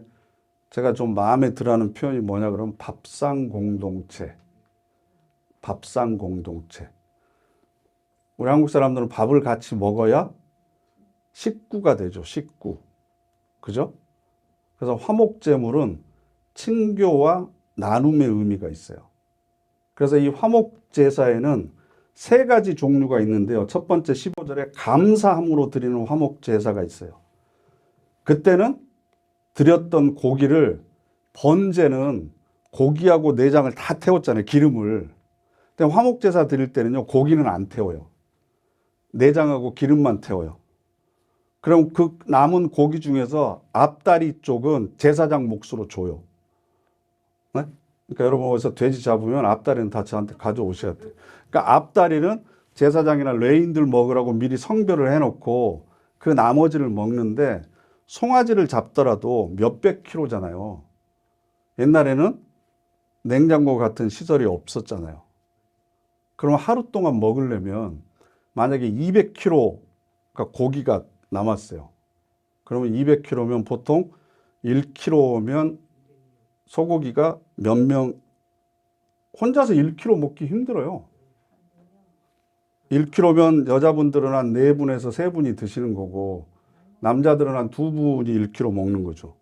제가 좀 마음에 들어하는 표현이 뭐냐 그러면 밥상 공동체. 밥상 공동체. 우리 한국 사람들은 밥을 같이 먹어야 식구가 되죠. 식구. 그죠? 그래서 화목제물은 친교와 나눔의 의미가 있어요. 그래서 이 화목제사에는 세 가지 종류가 있는데요. 첫 번째 15절에 감사함으로 드리는 화목제사가 있어요. 그때는 드렸던 고기를 번제는 고기하고 내장을 다 태웠잖아요. 기름을. 근데 화목제사 드릴 때는요. 고기는 안 태워요. 내장하고 기름만 태워요. 그럼 그 남은 고기 중에서 앞다리 쪽은 제사장 몫으로 줘요. 네? 그러니까 여러분 어디서 돼지 잡으면 앞다리는 다 저한테 가져오셔야 돼요. 그러니까 앞다리는 제사장이나 레인들 먹으라고 미리 성별을 해놓고 그 나머지를 먹는데 송아지를 잡더라도 몇백 킬로잖아요. 옛날에는 냉장고 같은 시설이 없었잖아요. 그럼 하루 동안 먹으려면 만약에 200kg가 고기가 남았어요. 그러면 200kg면 보통 1kg면 소고기가 몇 명, 혼자서 1kg 먹기 힘들어요. 1kg면 여자분들은 한 4분에서 3분이 드시는 거고 남자들은 한 2분이 1kg 먹는 거죠.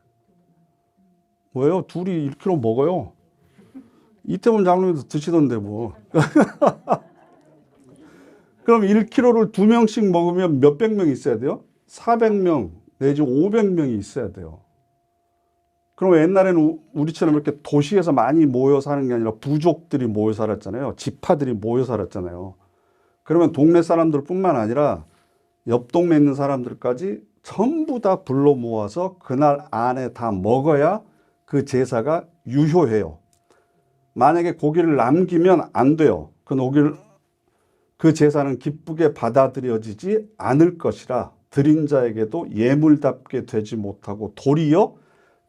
뭐예요? 둘이 1kg 먹어요. 이태원 장로님도 드시던데 뭐. 그럼 1kg를 2명씩 먹으면 몇백 명 있어야 돼요? 400명 내지 500명이 있어야 돼요. 그럼 옛날에는 우리처럼 이렇게 도시에서 많이 모여 사는 게 아니라 부족들이 모여 살았잖아요. 지파들이 모여 살았잖아요. 그러면 동네 사람들뿐만 아니라 옆 동네에 있는 사람들까지 전부 다 불러 모아서 그날 안에 다 먹어야 그 제사가 유효해요. 만약에 고기를 남기면 안 돼요. 그 제사는 기쁘게 받아들여지지 않을 것이라 드린 자에게도 예물답게 되지 못하고 도리어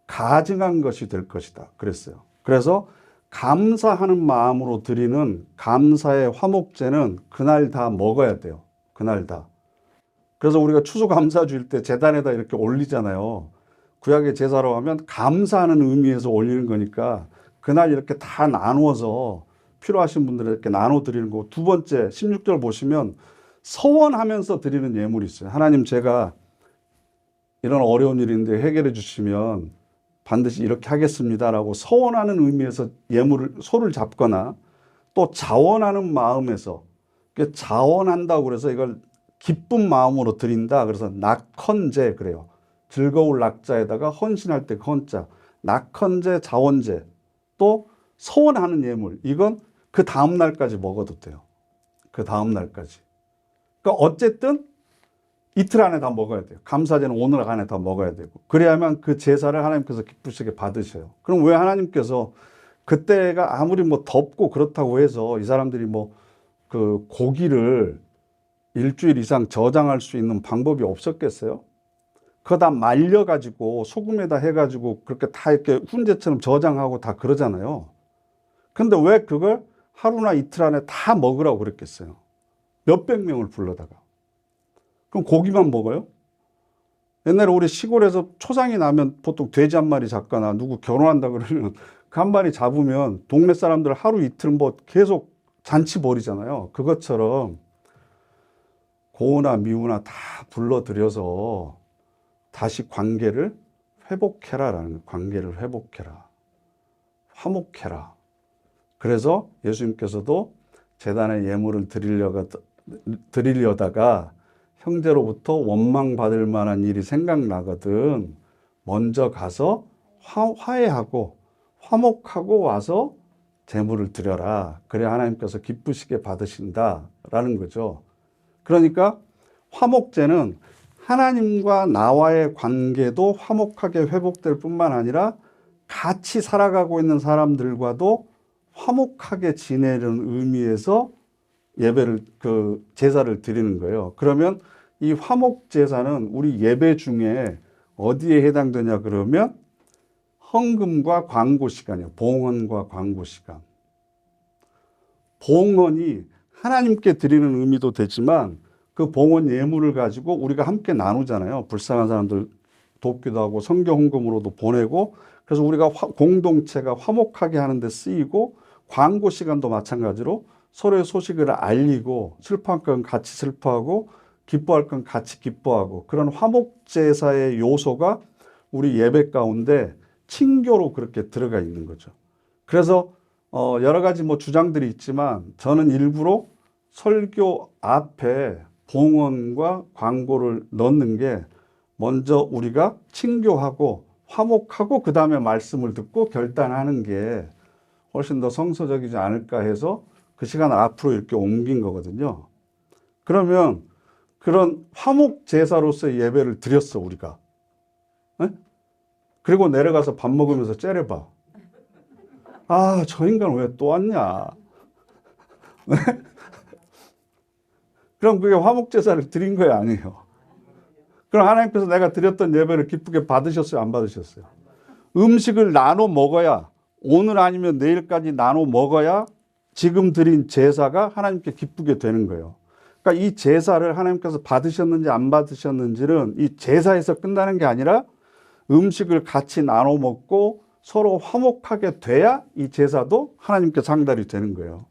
가증한 것이 될 것이다. 그랬어요. 그래서 감사하는 마음으로 드리는 감사의 화목제는 그날 다 먹어야 돼요. 그날 다. 그래서 우리가 추수감사주일 때 제단에다 이렇게 올리잖아요. 구약의 제사로 하면 감사하는 의미에서 올리는 거니까 그날 이렇게 다 나누어서 필요하신 분들에게 이렇게 나눠 드리는 거고, 두 번째 16절 보시면 서원하면서 드리는 예물이 있어요. 하나님, 제가 이런 어려운 일인데 해결해 주시면 반드시 이렇게 하겠습니다라고 서원하는 의미에서 소를 잡거나 또 자원하는 마음에서, 자원한다고 그래서 이걸 기쁜 마음으로 드린다. 그래서 낙헌제 그래요. 즐거울 낙자에다가 헌신할 때 헌자. 낙헌제, 자원제, 또 서원하는 예물. 이건 그 다음 날까지 먹어도 돼요. 그 다음 날까지. 그러니까 어쨌든 이틀 안에 다 먹어야 돼요. 감사제는 오늘 안에 다 먹어야 되고. 그래야만 그 제사를 하나님께서 기쁘시게 받으셔요. 그럼 왜 하나님께서 그때가 아무리 뭐 덥고 그렇다고 해서 이 사람들이 뭐 그 고기를 일주일 이상 저장할 수 있는 방법이 없었겠어요? 그거 다 말려가지고 소금에다 해가지고 그렇게 다 이렇게 훈제처럼 저장하고 다 그러잖아요. 근데 왜 그걸 하루나 이틀 안에 다 먹으라고 그랬겠어요? 몇백 명을 불러다가. 그럼 고기만 먹어요? 옛날에 우리 시골에서 초상이 나면 보통 돼지 한 마리 잡거나 누구 결혼한다 그러면 그 한 마리 잡으면 동네 사람들 하루 이틀 뭐 계속 잔치 벌이잖아요. 그것처럼 고우나 미우나 다 불러들여서 다시 관계를 회복해라라는, 관계를 회복해라. 화목해라. 그래서 예수님께서도 제단에 예물을 드리려다가 형제로부터 원망받을 만한 일이 생각나거든 먼저 가서 화해하고 화목하고 와서 제물을 드려라. 그래야 하나님께서 기쁘시게 받으신다라는 거죠. 그러니까 화목제는 하나님과 나와의 관계도 화목하게 회복될 뿐만 아니라 같이 살아가고 있는 사람들과도 화목하게 지내는 의미에서 예배를, 제사를 드리는 거예요. 그러면 이 화목 제사는 우리 예배 중에 어디에 해당되냐 그러면 헌금과 광고 시간이에요. 봉헌과 광고 시간. 봉헌이 하나님께 드리는 의미도 되지만 그 봉헌 예물을 가지고 우리가 함께 나누잖아요. 불쌍한 사람들 돕기도 하고 성경 헌금으로도 보내고, 그래서 우리가 공동체가 화목하게 하는 데 쓰이고, 광고 시간도 마찬가지로 서로의 소식을 알리고, 슬퍼할 건 같이 슬퍼하고 기뻐할 건 같이 기뻐하고, 그런 화목 제사의 요소가 우리 예배 가운데 친교로 그렇게 들어가 있는 거죠. 그래서 여러 가지 주장들이 있지만 저는 일부러 설교 앞에 봉헌과 광고를 넣는 게 먼저 우리가 친교하고 화목하고 그 다음에 말씀을 듣고 결단하는 게 훨씬 더 성서적이지 않을까 해서 그 시간을 앞으로 이렇게 옮긴 거거든요. 그러면 그런 화목 제사로서의 예배를 드렸어, 우리가. 네? 그리고 내려가서 밥 먹으면서 째려봐. 아, 저 인간 왜 또 왔냐? 네? 그럼 그게 화목 제사를 드린 거야, 아니에요? 그럼 하나님께서 내가 드렸던 예배를 기쁘게 받으셨어요, 안 받으셨어요? 음식을 나눠 먹어야, 오늘 아니면 내일까지 나눠 먹어야 지금 드린 제사가 하나님께 기쁘게 되는 거예요. 그러니까 이 제사를 하나님께서 받으셨는지 안 받으셨는지는 이 제사에서 끝나는 게 아니라 음식을 같이 나눠 먹고 서로 화목하게 돼야 이 제사도 하나님께 상달이 되는 거예요.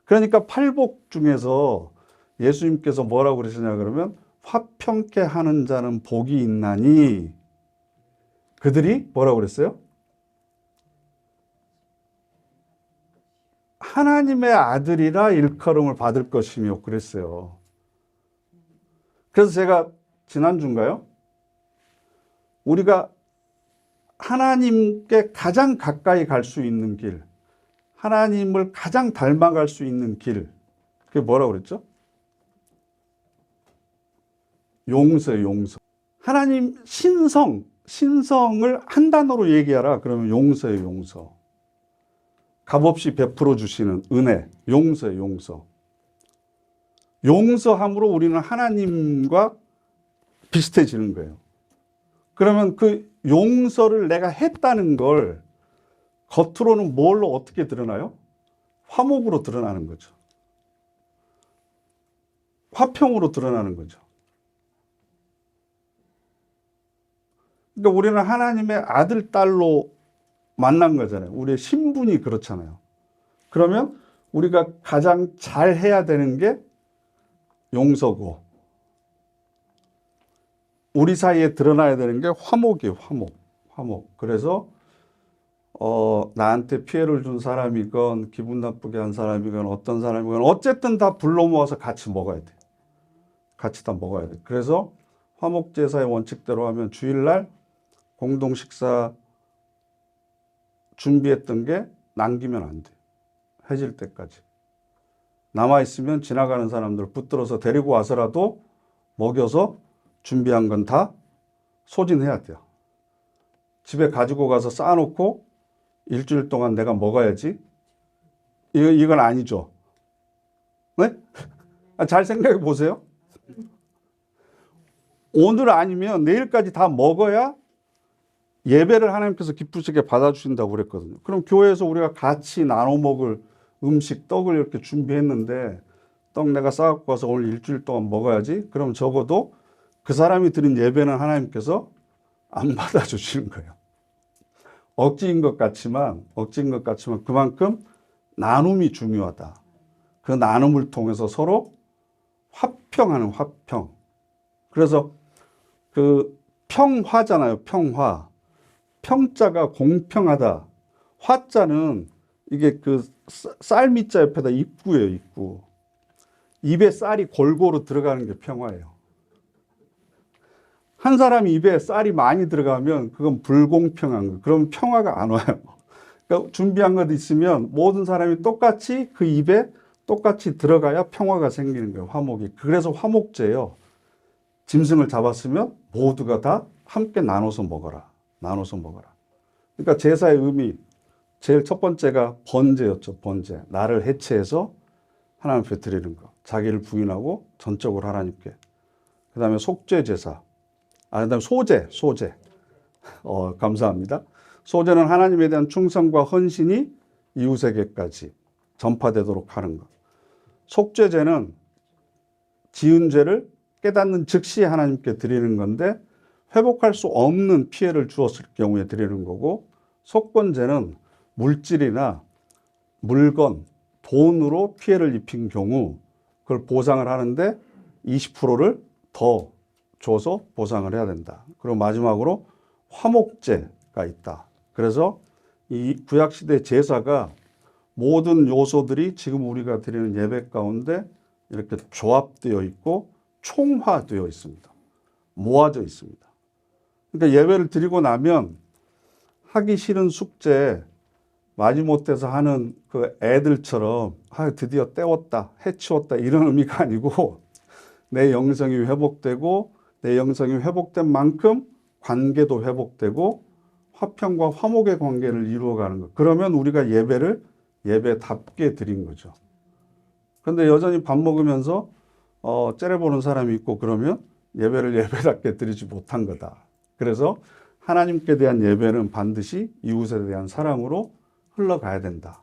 그러니까 팔복 중에서 예수님께서 뭐라고 그러시냐 그러면 화평케 하는 자는 복이 있나니, 그들이 뭐라고 그랬어요? 하나님의 아들이라 일컬음을 받을 것이며 그랬어요. 그래서 제가 지난주인가요? 우리가 하나님께 가장 가까이 갈 수 있는 길, 하나님을 가장 닮아갈 수 있는 길, 그게 뭐라고 그랬죠? 용서예요, 용서. 하나님 신성을 한 단어로 얘기하라 그러면 용서예요, 용서. 값없이 베풀어 주시는 은혜, 용서예요, 용서. 용서함으로 우리는 하나님과 비슷해지는 거예요. 그러면 그 용서를 내가 했다는 걸 겉으로는 뭘로 어떻게 드러나요? 화목으로 드러나는 거죠. 화평으로 드러나는 거죠. 그러니까 우리는 하나님의 아들, 딸로 만난 거잖아요. 우리의 신분이 그렇잖아요. 그러면 우리가 가장 잘 해야 되는 게 용서고, 우리 사이에 드러나야 되는 게 화목이에요. 화목. 그래서 나한테 피해를 준 사람이건 기분 나쁘게 한 사람이건 어떤 사람이건 어쨌든 다 불러 모아서 같이 먹어야 돼. 같이 다 먹어야 돼. 그래서 화목 제사의 원칙대로 하면 주일날 공동 식사 준비했던 게 남기면 안 돼. 해질 때까지. 남아있으면 지나가는 사람들 붙들어서 데리고 와서라도 먹여서 준비한 건 다 소진해야 돼요. 집에 가지고 가서 쌓아놓고 일주일 동안 내가 먹어야지. 이건 아니죠. 네? 잘 생각해 보세요. 오늘 아니면 내일까지 다 먹어야 예배를 하나님께서 기쁘시게 받아주신다고 그랬거든요. 그럼 교회에서 우리가 같이 나눠 먹을 음식, 떡을 이렇게 준비했는데 떡 내가 싸갖고 와서 오늘 일주일 동안 먹어야지. 그럼 적어도 그 사람이 드린 예배는 하나님께서 안 받아주시는 거예요. 억지인 것 같지만 그만큼 나눔이 중요하다. 그 나눔을 통해서 서로 화평하는 화평. 그래서 그 평화잖아요. 평화. 평자가 공평하다. 화자는 이게 그 쌀미자 옆에다 입구예요, 입구. 입에 쌀이 골고루 들어가는 게 평화예요. 한 사람이 입에 쌀이 많이 들어가면 그건 불공평한 거예요. 그럼 평화가 안 와요. 그러니까 준비한 것 있으면 모든 사람이 똑같이 그 입에 똑같이 들어가야 평화가 생기는 거예요. 화목이. 그래서 화목제예요. 짐승을 잡았으면 모두가 다 함께 나눠서 먹어라. 나눠서 먹어라. 그러니까 제사의 의미, 제일 첫 번째가 번제였죠. 번제. 나를 해체해서 하나님 앞에 드리는 거. 자기를 부인하고 전적으로 하나님께. 그 다음에 속죄 제사. 그 다음에 소제. 감사합니다. 소제는 하나님에 대한 충성과 헌신이 이웃에게까지 전파되도록 하는 것. 속죄제는 지은 죄를 깨닫는 즉시 하나님께 드리는 건데 회복할 수 없는 피해를 주었을 경우에 드리는 거고, 속건제는 물질이나 물건, 돈으로 피해를 입힌 경우 그걸 보상을 하는데 20%를 더 줘서 보상을 해야 된다. 그리고 마지막으로 화목제가 있다. 그래서 이 구약시대 제사가 모든 요소들이 지금 우리가 드리는 예배 가운데 이렇게 조합되어 있고 총화되어 있습니다. 모아져 있습니다. 그러니까 예배를 드리고 나면 하기 싫은 숙제 마지못해서 하는 그 애들처럼 드디어 때웠다, 해치웠다 이런 의미가 아니고 내 영성이 회복되고 내 영성이 회복된 만큼 관계도 회복되고 화평과 화목의 관계를 이루어가는 것. 그러면 우리가 예배를 예배답게 드린 거죠. 그런데 여전히 밥 먹으면서 째려보는 사람이 있고 그러면 예배를 예배답게 드리지 못한 거다. 그래서 하나님께 대한 예배는 반드시 이웃에 대한 사랑으로 흘러가야 된다.